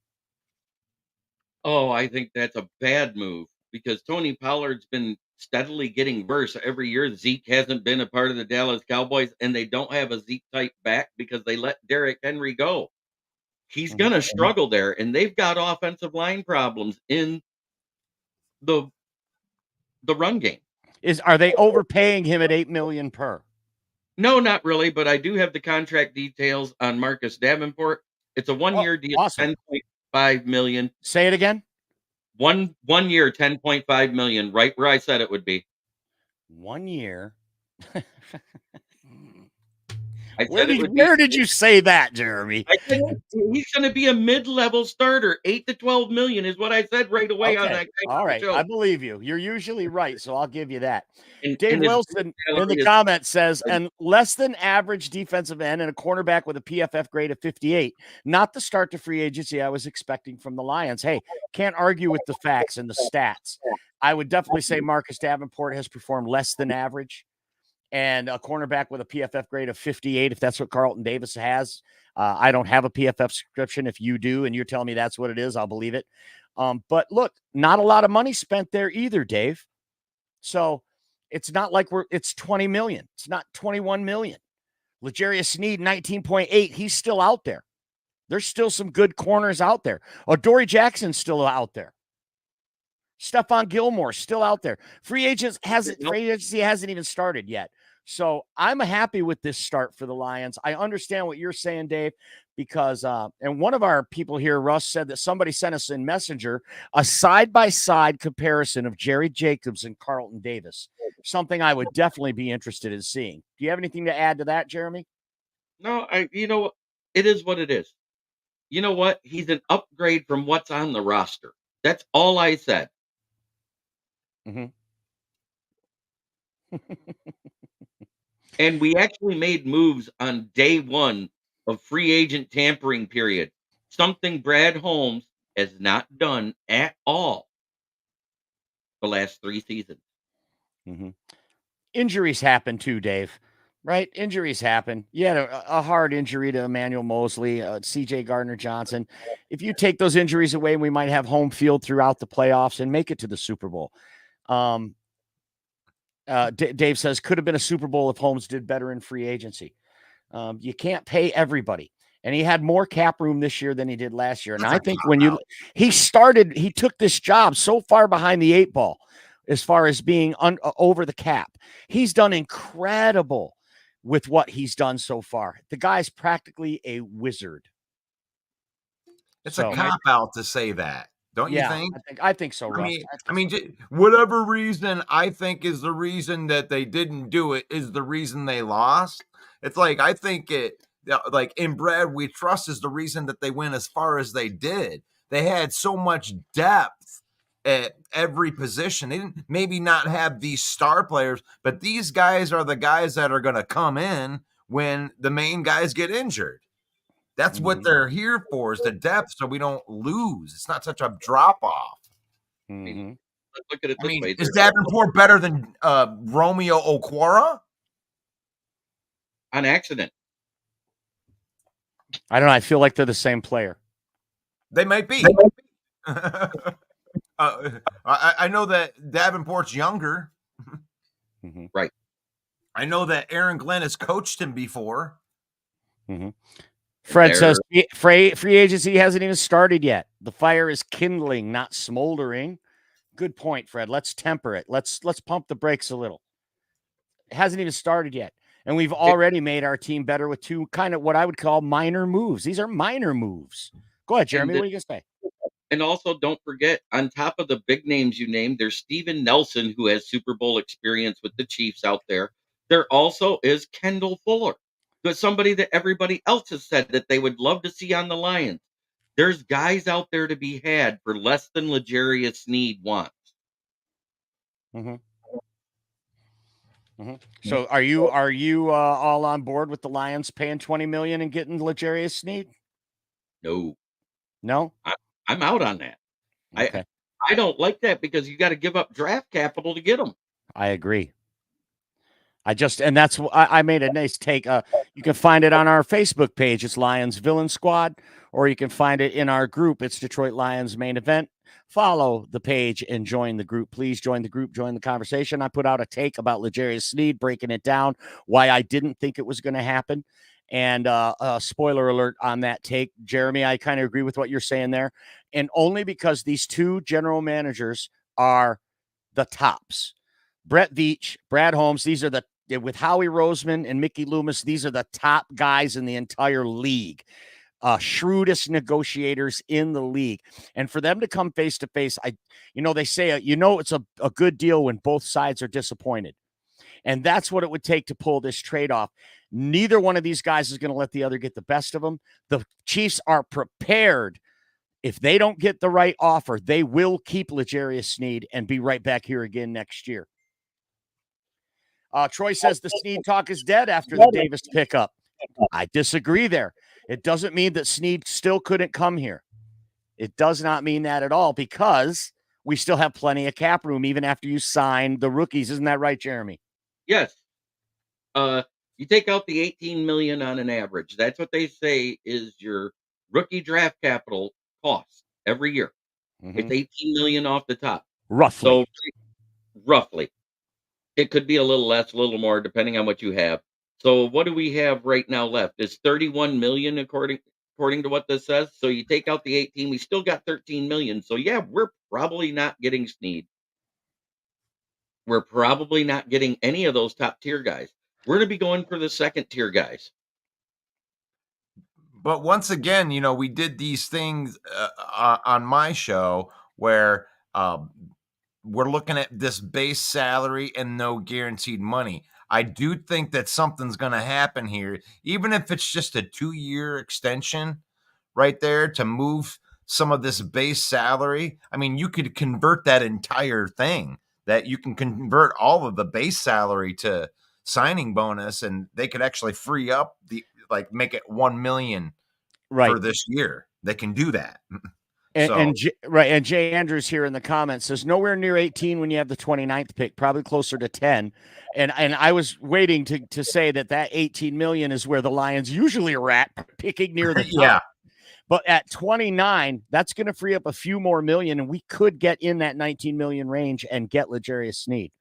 Oh, I think that's a bad move because Tony Pollard's been steadily getting worse every year. Zeke hasn't been a part of the Dallas Cowboys, and they don't have a Zeke type back because they let Derrick Henry go. He's going to struggle there, and they've got offensive line problems in the run game. Are they overpaying him at $8 million per? No, not really, but I do have the contract details on Marcus Davenport. It's a 1 year deal, awesome. $10.5 million. Say it again. One year, $10.5 million, right where I said it would be. 1 year. Where did you say that, Jeremy? I said he's going to be a mid-level starter. $8 to $12 million is what I said right away on that. All right, show. I believe you. You're usually right, so I'll give you that. And Dave Wilson in the comments says, and less than average defensive end and a cornerback with a PFF grade of 58. Not the start to free agency I was expecting from the Lions. Hey, can't argue with the facts and the stats. I would definitely say Marcus Davenport has performed less than average. And a cornerback with a PFF grade of 58, if that's what Carlton Davis has. I don't have a PFF subscription. If you do, and you're telling me that's what it is, I'll believe it. But look, not a lot of money spent there either, Dave. So it's not like it's 20 million. It's not 21 million. L'Jarius Sneed, 19.8. He's still out there. There's still some good corners out there. Dory Jackson's still out there. Stephon Gilmore still out there. Free agency hasn't even started yet. So I'm happy with this start for the Lions. I understand what you're saying, Dave, because and one of our people here, Russ, said that somebody sent us in Messenger a side-by-side comparison of Jerry Jacobs and Carlton Davis. Something I would definitely be interested in seeing. Do you have anything to add to that, Jeremy? No, it is what it is. You know what? He's an upgrade from what's on the roster. That's all I said. Mm-hmm. And we actually made moves on day one of free agent tampering period. Something Brad Holmes has not done at all the last 3 seasons. Mm-hmm. Injuries happen too, Dave. Right? Injuries happen. You had a hard injury to Emmanuel Mosley, CJ Gardner-Johnson. If you take those injuries away, we might have home field throughout the playoffs and make it to the Super Bowl. Dave says, could have been a Super Bowl if Holmes did better in free agency. You can't pay everybody. And he had more cap room this year than he did last year. And I think he took this job so far behind the 8 ball as far as being over the cap. He's done incredible with what he's done so far. The guy's practically a wizard. It's a cop-out to say that, don't you think? I think so, Russ. I mean, whatever reason I think is the reason that they didn't do it is the reason they lost. It's like, I think like in Brad We Trust is the reason that they went as far as they did. They had so much depth at every position. They didn't maybe not have these star players, but these guys are the guys that are going to come in when the main guys get injured. That's what they're here for, is the depth, so we don't lose. It's not such a drop-off. Mm-hmm. Look at it this way. Is Davenport better than Romeo Okwara? On accident. I don't know. I feel like they're the same player. They might be. I know that Davenport's younger. Mm-hmm. Right. I know that Aaron Glenn has coached him before. Mm-hmm. Fred says free agency hasn't even started yet. The fire is kindling, not smoldering. Good point, Fred. Let's temper it. Let's pump the brakes a little. It hasn't even started yet. And we've already made our team better with 2 kind of what I would call minor moves. These are minor moves. Go ahead, Jeremy. What are you going to say? And also, don't forget, on top of the big names you named, there's Steven Nelson, who has Super Bowl experience with the Chiefs out there. There also is Kendall Fuller, who's somebody that everybody else has said that they would love to see on the Lions. There's guys out there to be had for less than L'Jarius Sneed wants. Mm-hmm. Mm-hmm. So are you all on board with the Lions paying $20 million and getting L'Jarius Sneed? No, I'm out on that. Okay. I don't like that because you got to give up draft capital to get them. I agree. And that's I made a nice take. You can find it on our Facebook page. It's Lions Villain Squad, or you can find it in our group. It's Detroit Lions Main Event. Follow the page and join the group. Please join the group, join the conversation. I put out a take about L'Jarius Sneed, breaking it down, why I didn't think it was going to happen. And spoiler alert on that take, Jeremy, I kind of agree with what you're saying there. And only because these 2 general managers are the tops. Brett Veach, Brad Holmes, these are with Howie Roseman and Mickey Loomis, these are the top guys in the entire league. Shrewdest negotiators in the league. And for them to come face to face, they say, it's a good deal when both sides are disappointed. And that's what it would take to pull this trade off. Neither one of these guys is going to let the other get the best of them. The Chiefs are prepared. If they don't get the right offer, they will keep L'Jarius Sneed and be right back here again next year. Troy says the Sneed talk is dead after the Davis pickup. I disagree there. It doesn't mean that Sneed still couldn't come here. It does not mean that at all, because we still have plenty of cap room even after you sign the rookies. Isn't that right, Jeremy? Yes. You take out the $18 million on an average. That's what they say is your rookie draft capital cost every year. Mm-hmm. It's $18 million off the top. Roughly. So roughly. It could be a little less, a little more, depending on what you have. So what do we have right now left? It's $31 million according to what this says. So you take out the 18, we still got $13 million. So yeah, we're probably not getting Sneed. We're probably not getting any of those top tier guys. We're going to be going for the second tier guys. But once again, we did these things on my show where we're looking at this base salary and no guaranteed money. I do think that something's going to happen here, even if it's just a 2-year extension right there to move some of this base salary. I mean, you could convert that entire thing, that you can convert all of the base salary to signing bonus, and they could actually free up make it $1 million for this year. They can do that. And right, and Jay Andrews here in the comments says nowhere near 18 when you have the 29th pick, probably closer to 10. And I was waiting to say that 18 million is where the Lions usually are at, picking near the top. Yeah. But at 29, that's going to free up a few more million, and we could get in that 19 million range and get L'Jarius Sneed.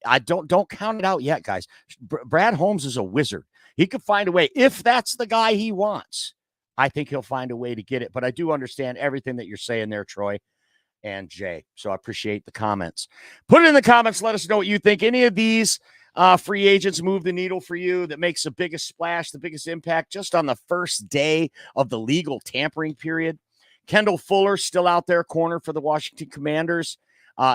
I don't count it out yet, guys. Brad Holmes is a wizard. He could find a way. If that's the guy he wants, I think he'll find a way to get it. But I do understand everything that you're saying there, Troy and Jay. So I appreciate the comments. Put it in the comments. Let us know what you think. Any of these free agents move the needle for you that makes the biggest splash, the biggest impact just on the first day of the legal tampering period? Kendall Fuller still out there, corner for the Washington Commanders.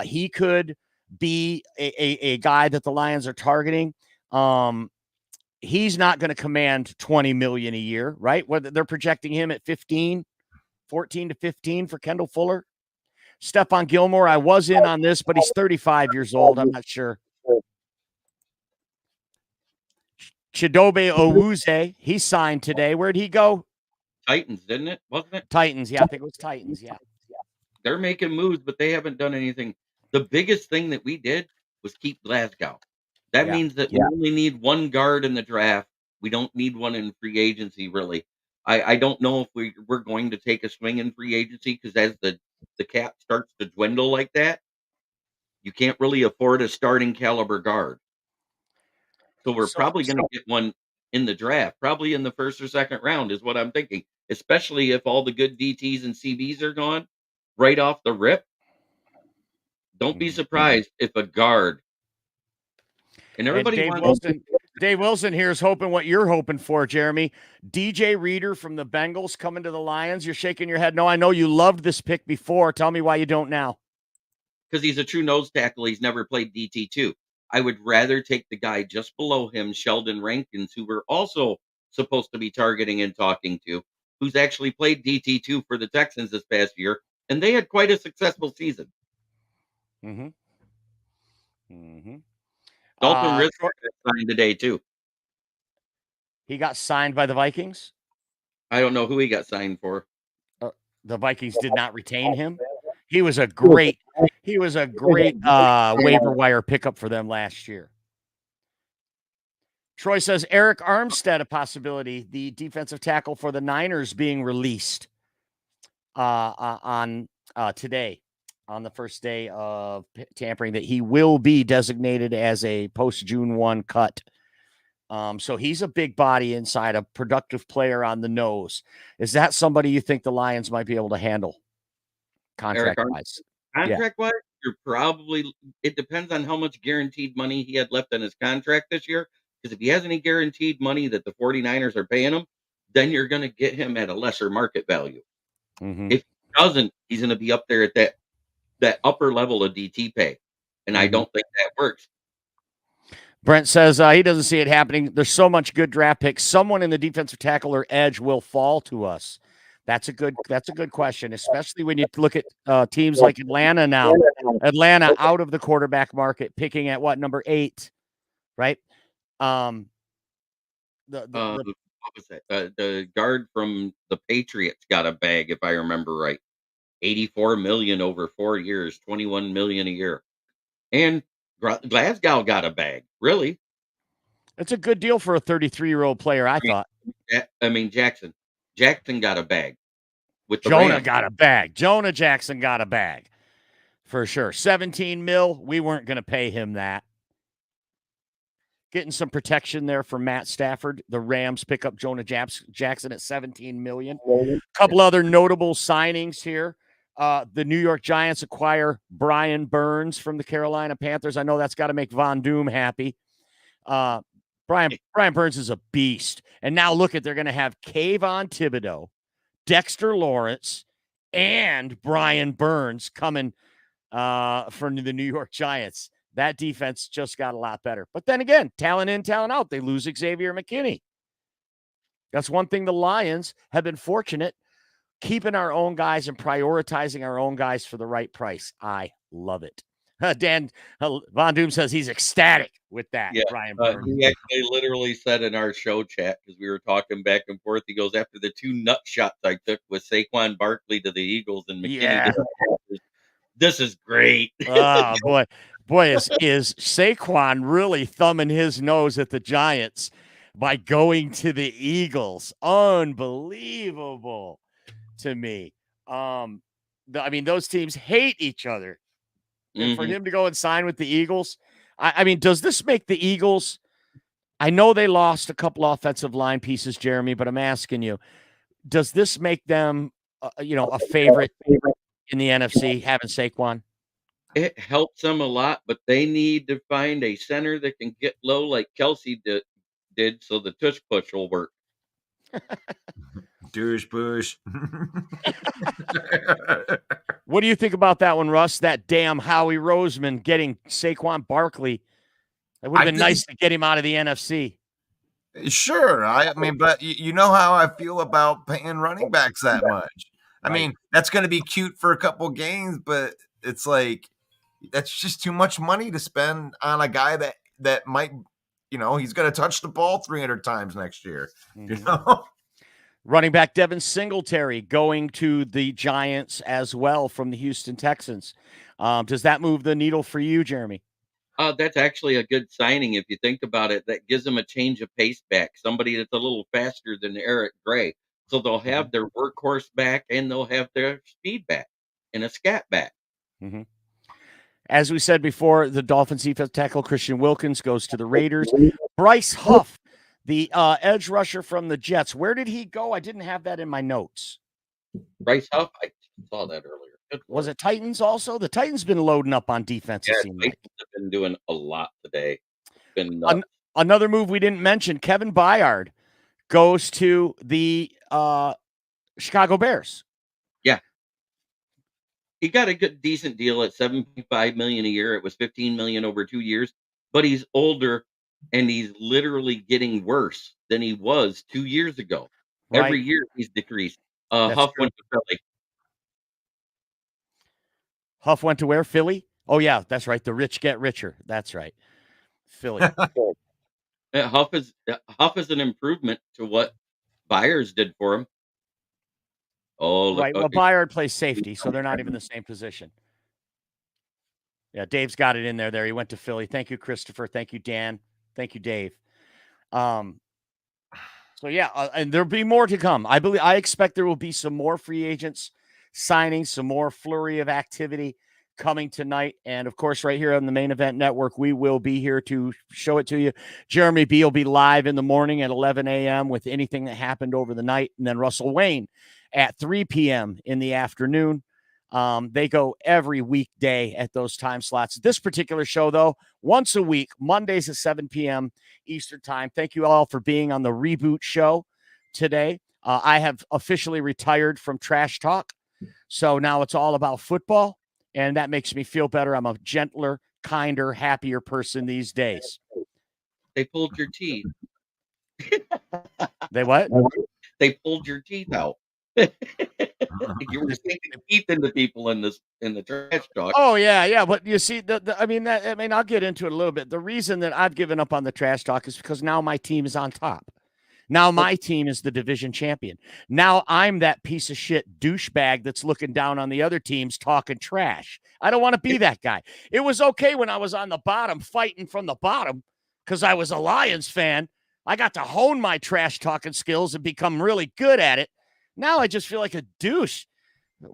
He could be a guy that the Lions are targeting. He's not going to command 20 million a year, right? Whether they're projecting him at 14 to 15 for Kendall Fuller. Stephon Gilmore, I was in on this, but he's 35 years old. I'm not sure. Chidobe Owuze, he signed today. Where'd he go? Titans, didn't it? Wasn't it? Titans. Yeah, I think it was Titans. Yeah. They're making moves, but they haven't done anything. The biggest thing that we did was keep Glasgow. That means that we only need one guard in the draft. We don't need one in free agency, really. I don't know if we're going to take a swing in free agency because as the cap starts to dwindle like that, you can't really afford a starting caliber guard. So we're probably going to get one in the draft, probably in the first or second round is what I'm thinking, especially if all the good DTs and CBs are gone right off the rip. Don't be surprised if a guard and everybody Dave Wilson here is hoping what you're hoping for, Jeremy. DJ Reader from the Bengals coming to the Lions. You're shaking your head. No, I know you loved this pick before. Tell me why you don't now. Because he's a true nose tackle. He's never played DT2. I would rather take the guy just below him, Sheldon Rankins, who we're also supposed to be targeting and talking to, who's actually played DT2 for the Texans this past year, and they had quite a successful season. Dalton Risner got signed today, too. He got signed by the Vikings? I don't know who he got signed for. The Vikings did not retain him. He was a great waiver wire pickup for them last year. Troy says Eric Armstead a possibility, the defensive tackle for the Niners being released on today on the first day of tampering, that he will be designated as a post June 1 cut. So he's a big body inside, a productive player on the nose. Is that somebody you think the Lions might be able to handle contract-wise? Contract-wise, you're probably – it depends on how much guaranteed money he had left on his contract this year. Because if he has any guaranteed money that the 49ers are paying him, then you're going to get him at a lesser market value. If he doesn't, he's going to be up there at that upper level of DT pay. And I don't think that works. Brent says he doesn't see it happening. There's so much good draft picks. Someone in the defensive tackle or edge will fall to us. That's a good question, especially when you look at teams like Atlanta now. Atlanta out of the quarterback market, picking at what, number 8, right? What was that? The guard from the Patriots got a bag, if I remember right. $84 million over 4 years, $21 million a year, and Glasgow got a bag. Really, it's a good deal for a 33-year-old player. I thought. I mean, Jackson got a bag. With the Jonah Rams. got a bag. Jonah Jackson got a bag for sure. 17 mil. We weren't going to pay him that. Getting some protection there for Matt Stafford. The Rams pick up Jonah Jackson at 17 million. A couple other notable signings here. The New York Giants acquire Brian Burns from the Carolina Panthers. I know that's got to make Von Doom happy. Brian Burns is a beast. And now look they're going to have Kayvon Thibodeau, Dexter Lawrence, and Brian Burns coming from the New York Giants. That defense just got a lot better. But then again, talent in, talent out. They lose Xavier McKinney. That's one thing the Lions have been fortunate, keeping our own guys and prioritizing our own guys for the right price. I love it. Dan Von Doom says he's ecstatic with that. Yeah, Brian Burns. he actually literally said in our show chat, because we were talking back and forth, he goes, after the 2 nut shots I took with Saquon Barkley to the Eagles and McKinney Yeah. to the Panthers, this is great. Oh, boy. Boy, is Saquon really thumbing his nose at the Giants by going to the Eagles. Unbelievable to me. I mean, those teams hate each other. And for him to go and sign with the Eagles, I mean, does this make the Eagles? I know they lost a couple offensive line pieces, Jeremy, but I'm asking you, does this make them, a favorite in the NFC, having Saquon? It helps them a lot, but they need to find a center that can get low like Kelsey did so the tush push will work. Douche bush. What do you think about that one, Russ? That damn Howie Roseman getting Saquon Barkley. It would have been nice to get him out of the NFC. Sure. I mean, but you know how I feel about paying running backs that much. I mean, that's going to be cute for a couple games, but it's like that's just too much money to spend on a guy that might, he's going to touch the ball 300 times next year. Running back Devin Singletary going to the Giants as well from the Houston Texans. Does that move the needle for you, Jeremy? That's actually a good signing if you think about it. That gives them a change of pace back, somebody that's a little faster than Eric Gray. So they'll have their workhorse back and they'll have their speed back and a scat back. Mm-hmm. As we said before, the Dolphins defensive tackle Christian Wilkins goes to the Raiders. Bryce Huff, the edge rusher from the Jets. Where did he go? I didn't have that in my notes. Bryce Huff, I saw that earlier. Was it Titans also? The Titans been loading up on defense. Yeah, Titans have been doing a lot today. Been another move we didn't mention, Kevin Byard goes to the Chicago Bears. Yeah. He got a decent deal at $7.5 million a year. It was $15 million over 2 years, but he's older and he's literally getting worse than he was 2 years ago. Right. Every year he's decreased. Huff went to Philly. Huff went to where? Philly? Oh, yeah, that's right. The rich get richer. That's right. Philly. Huff is an improvement to what Byers did for him. Oh, right. Well, Byard plays safety, so they're not even the same position. Yeah, Dave's got it in there. He went to Philly. Thank you, Christopher. Thank you, Dan. Thank you, Dave. So yeah, and there'll be more to come. I expect there will be some more free agents signing, some more flurry of activity coming tonight. And of course, right here on the Main Event Network, we will be here to show it to you. Jeremy B will be live in the morning at 11 a.m. with anything that happened over the night. And then Russell Wayne at 3 p.m. in the afternoon. They go every weekday at those time slots. This particular show, though, once a week, Mondays at 7 p.m. Eastern time. Thank you all for being on the Reboot Show today. I have officially retired from Trash Talk. So now it's all about football, and that makes me feel better. I'm a gentler, kinder, happier person these days. They pulled your teeth. They what? They pulled your teeth out. You were sticking teeth into people in the Trash Talk. Oh yeah. But you see, I'll get into it a little bit. The reason that I've given up on the Trash Talk is because now my team is on top. Now my team is the division champion. Now I'm that piece of shit douchebag that's looking down on the other teams talking trash. I don't want to be that guy. It was okay when I was on the bottom fighting from the bottom because I was a Lions fan. I got to hone my trash talking skills and become really good at it. Now I just feel like a douche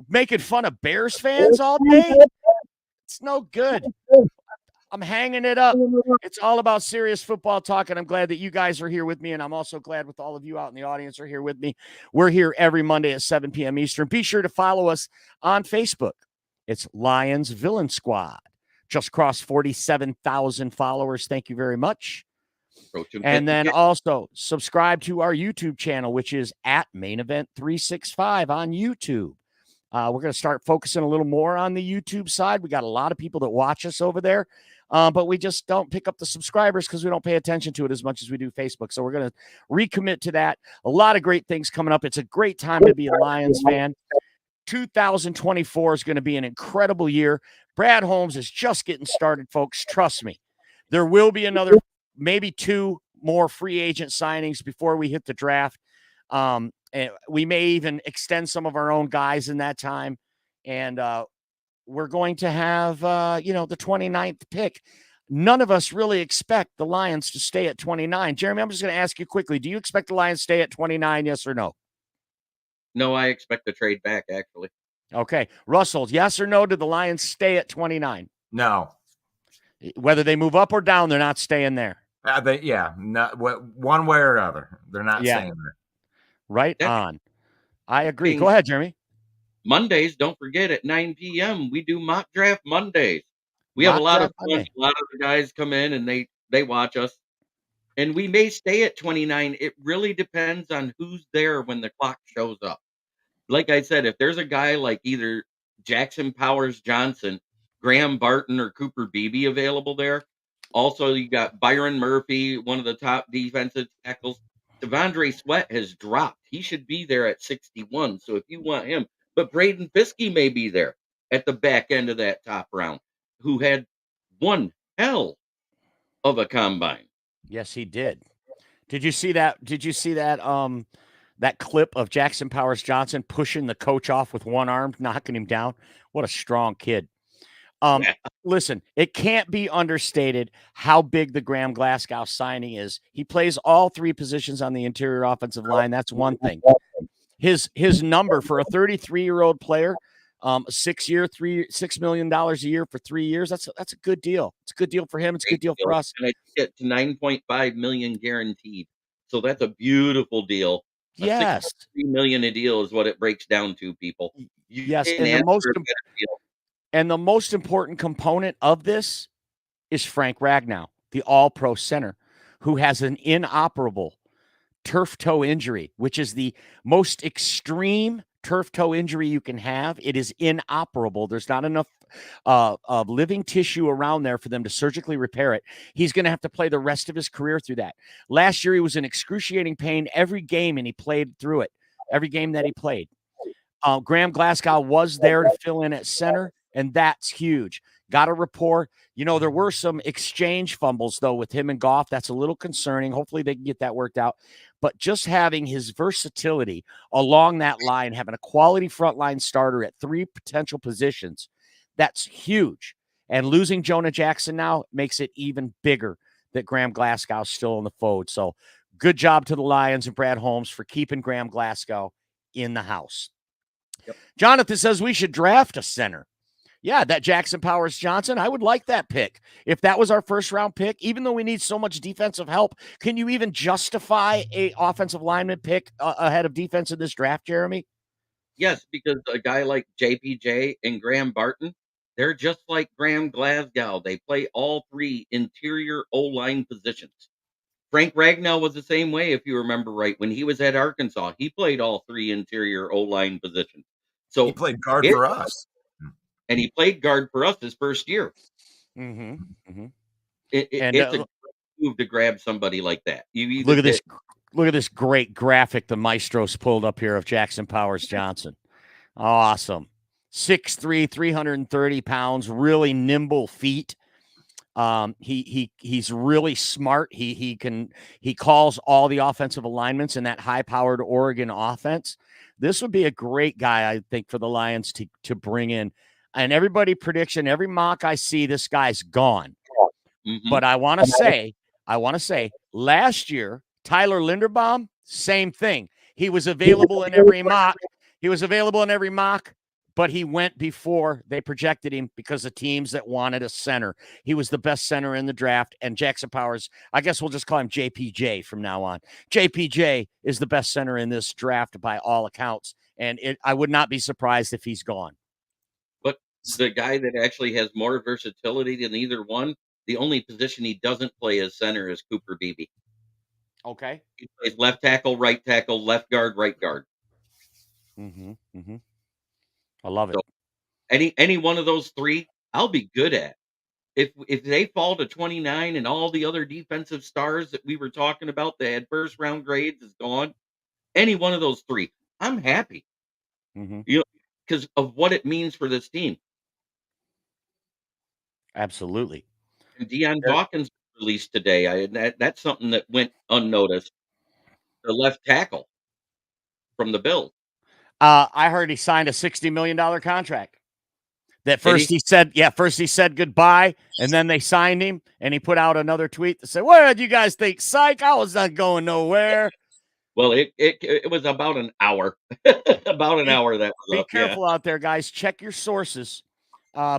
making fun of Bears fans all day. It's no good. I'm hanging it up. It's all about serious football talk, and I'm glad that you guys are here with me, and I'm also glad with all of you out in the audience are here with me. We're here every Monday at 7 p.m. Eastern. Be sure to follow us on Facebook. It's Lions Villain Squad. Just crossed 47,000 followers. Thank you very much. And then also subscribe to our YouTube channel, which is at Main Event 365 on YouTube. We're going to start focusing a little more on the YouTube side. We got a lot of people that watch us over there. But we just don't pick up the subscribers because we don't pay attention to it as much as we do Facebook. So we're going to recommit to that. A lot of great things coming up. It's a great time to be a Lions fan. 2024 is going to be an incredible year. Brad Holmes is just getting started, folks. Trust me. There will be another, maybe 2 more free agent signings before we hit the draft. And we may even extend some of our own guys in that time. And we're going to have, the 29th pick. None of us really expect the Lions to stay at 29. Jeremy, I'm just going to ask you quickly. Do you expect the Lions to stay at 29, yes or no? No, I expect to trade back, actually. Okay. Russell, yes or no, do the Lions stay at 29? No. Whether they move up or down, they're not staying there. Not one way or another. They're not staying there. Right That's on. I agree. Go ahead, Jeremy. Mondays, don't forget, at 9 p.m., we do mock draft Mondays. We have a lot of fun. A lot of the guys come in and they watch us. And we may stay at 29. It really depends on who's there when the clock shows up. Like I said, if there's a guy like either Jackson Powers Johnson, Graham Barton, or Cooper Beebe available there. Also, you got Byron Murphy, one of the top defensive tackles. Devondre Sweat has dropped. He should be there at 61. So if you want him, but Braden Fiskey may be there at the back end of that top round, who had one hell of a combine. Yes, he did. Did you see that? That clip of Jackson Powers Johnson pushing the coach off with one arm, knocking him down? What a strong kid. Listen, it can't be understated how big the Graham Glasgow signing is. He plays all 3 positions on the interior offensive line. That's one thing. His number for a 33-year-old player, 6-year, $6 million a year for 3 years. That's a good deal. It's a good deal for him. It's a good deal for us. And I get to 9.5 million guaranteed. So that's a beautiful deal. Yes. $3 million a deal is what it breaks down to, people. Yes, and the most important component of this is Frank Ragnow, the all-pro center, who has an inoperable turf toe injury, which is the most extreme turf toe injury you can have. It is inoperable. There's not enough living tissue around there for them to surgically repair it. He's going to have to play the rest of his career through that. Last year, he was in excruciating pain every game, and he played through it, every game that he played. Graham Glasgow was there to fill in at center, and that's huge. Got a rapport. There were some exchange fumbles, though, with him and Goff. That's a little concerning. Hopefully they can get that worked out. But just having his versatility along that line, having a quality frontline starter at 3 potential positions, that's huge. And losing Jonah Jackson now makes it even bigger that Graham Glasgow's still in the fold. So good job to the Lions and Brad Holmes for keeping Graham Glasgow in the house. Yep. Jonathan says we should draft a center. Yeah, that Jackson Powers Johnson, I would like that pick. If that was our first round pick, even though we need so much defensive help, can you even justify a offensive lineman pick ahead of defense in this draft, Jeremy? Yes, because a guy like JPJ and Graham Barton, they're just like Graham Glasgow. They play all 3 interior O-line positions. Frank Ragnow was the same way, if you remember right. When he was at Arkansas, he played all 3 interior O-line positions. So he played guard for us. And he played guard for us his first year. Mm-hmm. Mm-hmm. It's a move to grab somebody like that. Look at this great graphic the Maestros pulled up here of Jackson Powers Johnson. Awesome. 6'3", 330 pounds, really nimble feet. He's really smart. He calls all the offensive alignments in that high-powered Oregon offense. This would be a great guy, I think, for the Lions to bring in. And everybody prediction, every mock I see, this guy's gone. Mm-hmm. But I want to say, last year, Tyler Linderbaum, same thing. He was available in every mock. But he went before they projected him because of teams that wanted a center. He was the best center in the draft. And Jackson Powers, I guess we'll just call him JPJ from now on. JPJ is the best center in this draft by all accounts. And I would not be surprised if he's gone. But the guy that actually has more versatility than either one, the only position he doesn't play as center is Cooper Beebe. Okay. He plays left tackle, left guard, right guard. Mm-hmm. Mm-hmm. I love it. So any one of those 3, I'll be good at. If they fall to 29 and all the other defensive stars that we were talking about that had first round grades is gone, any one of those 3, I'm happy. Mm-hmm. because of what it means for this team. Absolutely. And Deion Dawkins released today. That's something that went unnoticed. The left tackle from the Bills. I heard he signed a $60 million contract. That first he said goodbye, and then they signed him, and he put out another tweet that said, "What did you guys think? Psych, I was not going nowhere." Well, it was about an hour. About an hour that was Be up. careful out there, guys. Check your sources,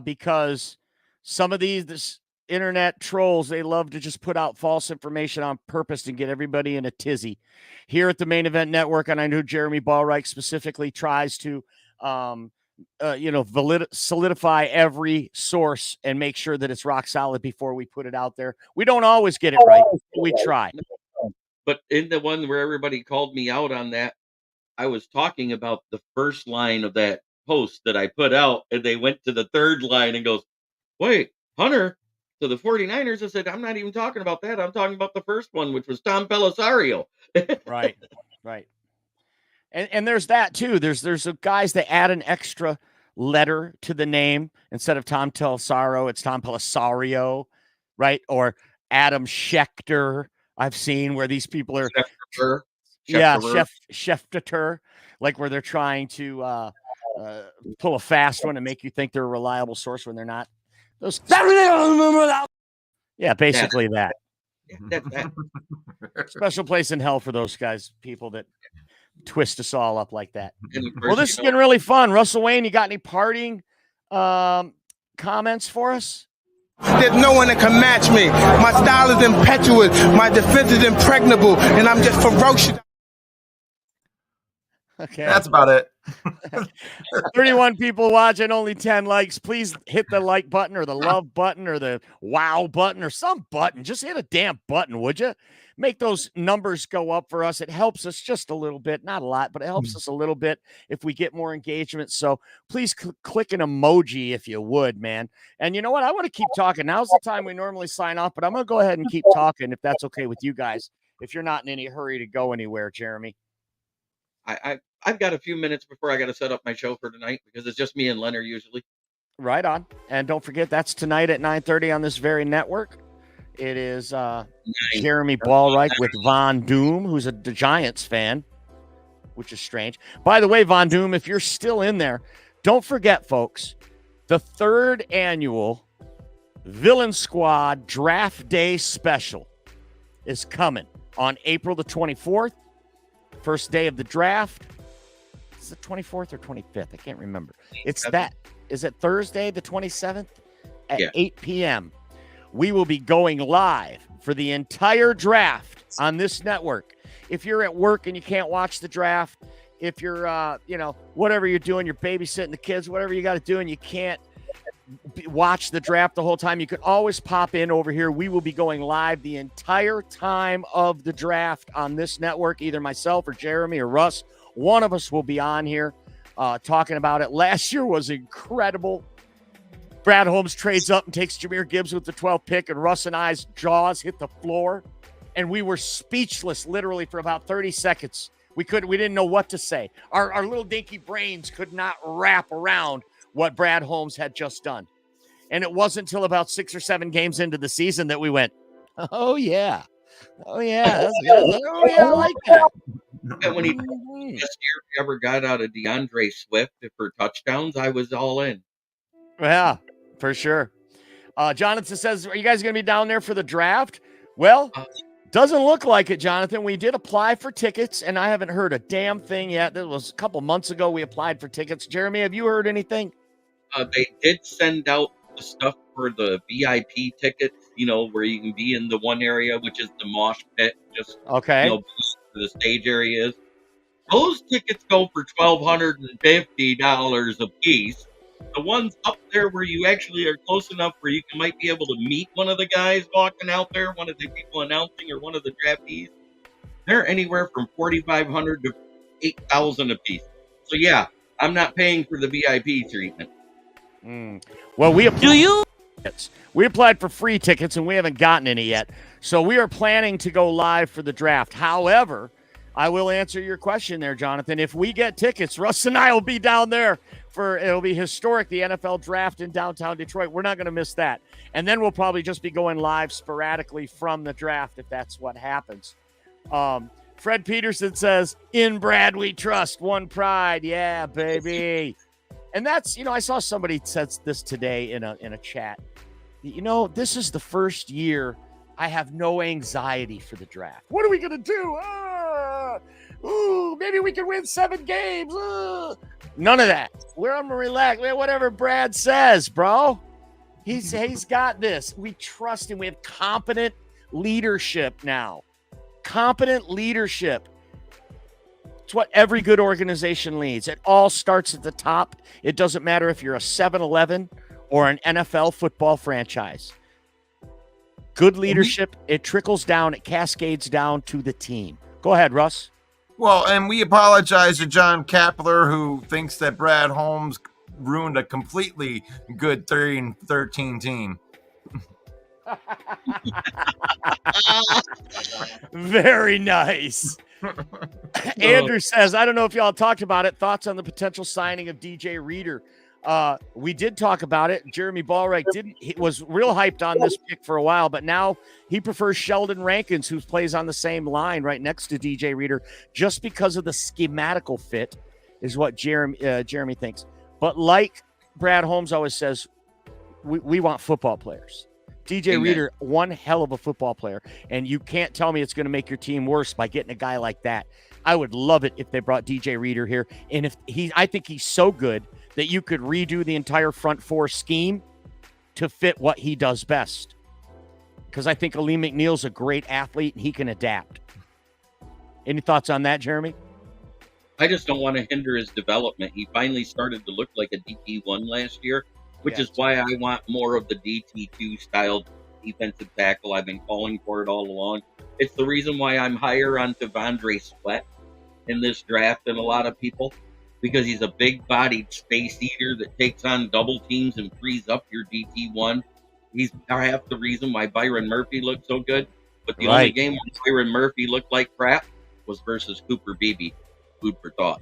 because some of these internet trolls, they love to just put out false information on purpose and get everybody in a tizzy. Here at the Main Event Network, and I know Jeremy Ballreich specifically tries to solidify every source and make sure that it's rock solid before we put it out there. We don't always get it right. We try. But in the one where everybody called me out on that, I was talking about the first line of that post that I put out, and they went to the third line and goes, "Wait, Hunter, to the 49ers." I said, "I'm not even talking about that. I'm talking about the first one, which was Tom Pelissero." Right. And there's that too. There's guys that add an extra letter to the name. Instead of Tom Pelissero, it's Tom Pelissero, right? Or Adam Schechter. I've seen where these people are Schefter, like where they're trying to pull a fast one and make you think they're a reliable source when they're not. Yeah, basically that. Special place in hell for those guys, people that twist us all up like that. Well, this has been really fun. Russell Wayne, you got any parting comments for us? There's no one that can match me. My style is impetuous. My defense is impregnable. And I'm just ferocious. Okay. That's about it. 31 people watching, only 10 likes. Please hit the like button or the love button or the wow button or some button. Just hit a damn button, would you? Make those numbers go up for us. It helps us just a little bit, not a lot, but it helps us a little bit if we get more engagement. So please click an emoji if you would, man. And you know what? I want to keep talking. Now's the time we normally sign off, but I'm going to go ahead and keep talking if that's okay with you guys, if you're not in any hurry to go anywhere, Jeremy. I've got a few minutes before I got to set up my show for tonight because it's just me and Leonard usually. Right on. And don't forget, that's tonight at 9:30 on this very network. It is Jeremy Ballreich with Von Doom, who's a Giants fan, which is strange. By the way, Von Doom, if you're still in there, don't forget, folks, the 3rd annual Villain Squad Draft Day Special is coming on April the 24th, first day of the draft. Is it 24th or 25th? I can't remember. It's that. Is it Thursday the 27th at 8 p.m.? We will be going live for the entire draft on this network. If you're at work and you can't watch the draft, if you're, whatever you're doing, you're babysitting the kids, whatever you got to do, and you can't watch the draft the whole time, you can always pop in over here. We will be going live the entire time of the draft on this network. Either myself or Jeremy or Russ, one of us will be on here talking about it. Last year was incredible. Brad Holmes trades up and takes Jahmyr Gibbs with the 12th pick, and Russ and I's jaws hit the floor, and we were speechless literally for about 30 seconds. We didn't know what to say. Our little dinky brains could not wrap around what Brad Holmes had just done. And it wasn't until about 6 or 7 games into the season that we went, oh, yeah. Oh, yeah. That's good. Oh, yeah, I like that. And when this year we ever got out of DeAndre Swift for touchdowns, I was all in. Yeah, for sure. Jonathan says, are you guys going to be down there for the draft? Well, doesn't look like it, Jonathan. We did apply for tickets, and I haven't heard a damn thing yet. That was a couple months ago we applied for tickets. Jeremy, have you heard anything? They did send out the stuff for the VIP tickets, where you can be in the one area, which is the mosh pit, just okay. Where the stage area is. Those tickets go for $1,250 a piece. The ones up there where you actually are close enough where you might be able to meet one of the guys walking out there, one of the people announcing or one of the draftees, they're anywhere from $4,500 to $8,000 a piece. So yeah, I'm not paying for the VIP treatment. Well, we applied for free tickets and we haven't gotten any yet. So we are planning to go live for the draft. However, I will answer your question there, Jonathan. If we get tickets, Russ and I will be down there it'll be historic, the NFL draft in downtown Detroit. We're not going to miss that. And then we'll probably just be going live sporadically from the draft if that's what happens. Fred Peterson says, in Brad we trust, one pride. Yeah, baby. And that's, I saw somebody said this today in a chat. This is the first year I have no anxiety for the draft. What are we going to do? Maybe we can win 7 games. None of that. We're on relax. Whatever Brad says, bro. He's got this. We trust him. We have competent leadership now. Competent leadership. It's what every good organization leads. It all starts at the top. It doesn't matter if you're a 7-Eleven or an NFL football franchise. Good leadership, it trickles down, it cascades down to the team. Go ahead, Russ. Well, and we apologize to John Kapler, who thinks that Brad Holmes ruined a completely good 13 team. Very nice. Andrew says, I don't know if y'all talked about it. Thoughts on the potential signing of DJ Reader? We did talk about it. Jeremy Ballreich was real hyped on this pick for a while, but now he prefers Sheldon Rankins, who plays on the same line right next to DJ Reader, just because of the schematical fit, is what Jeremy thinks. But like Brad Holmes always says, we want football players. DJ Amen. Reader, one hell of a football player, and you can't tell me it's going to make your team worse by getting a guy like that. I would love it if they brought DJ Reader here, and I think he's so good that you could redo the entire front four scheme to fit what he does best. Because I think Aleem McNeil's a great athlete and he can adapt. Any thoughts on that, Jeremy? I just don't want to hinder his development. He finally started to look like a DT1 last year, which is why I want more of the DT2 style defensive tackle. I've been calling for it all along. It's the reason why I'm higher on Devondre Sweat in this draft than a lot of people, because he's a big-bodied space eater that takes on double teams and frees up your DT1. He's half the reason why Byron Murphy looked so good, but the only game where Byron Murphy looked like crap was versus Cooper Beebe. Food for thought.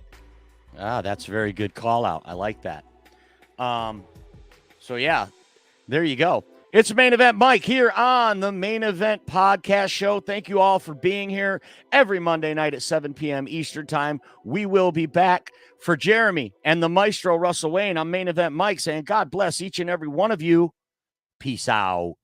That's a very good call out. I like that. So yeah, there you go. It's Main Event Mike here on the Main Event Podcast Show. Thank you all for being here every Monday night at 7 p.m. Eastern Time. We will be back. For Jeremy and the maestro Russell Wayne, I'm Main Event Mike saying God bless each and every one of you. Peace out.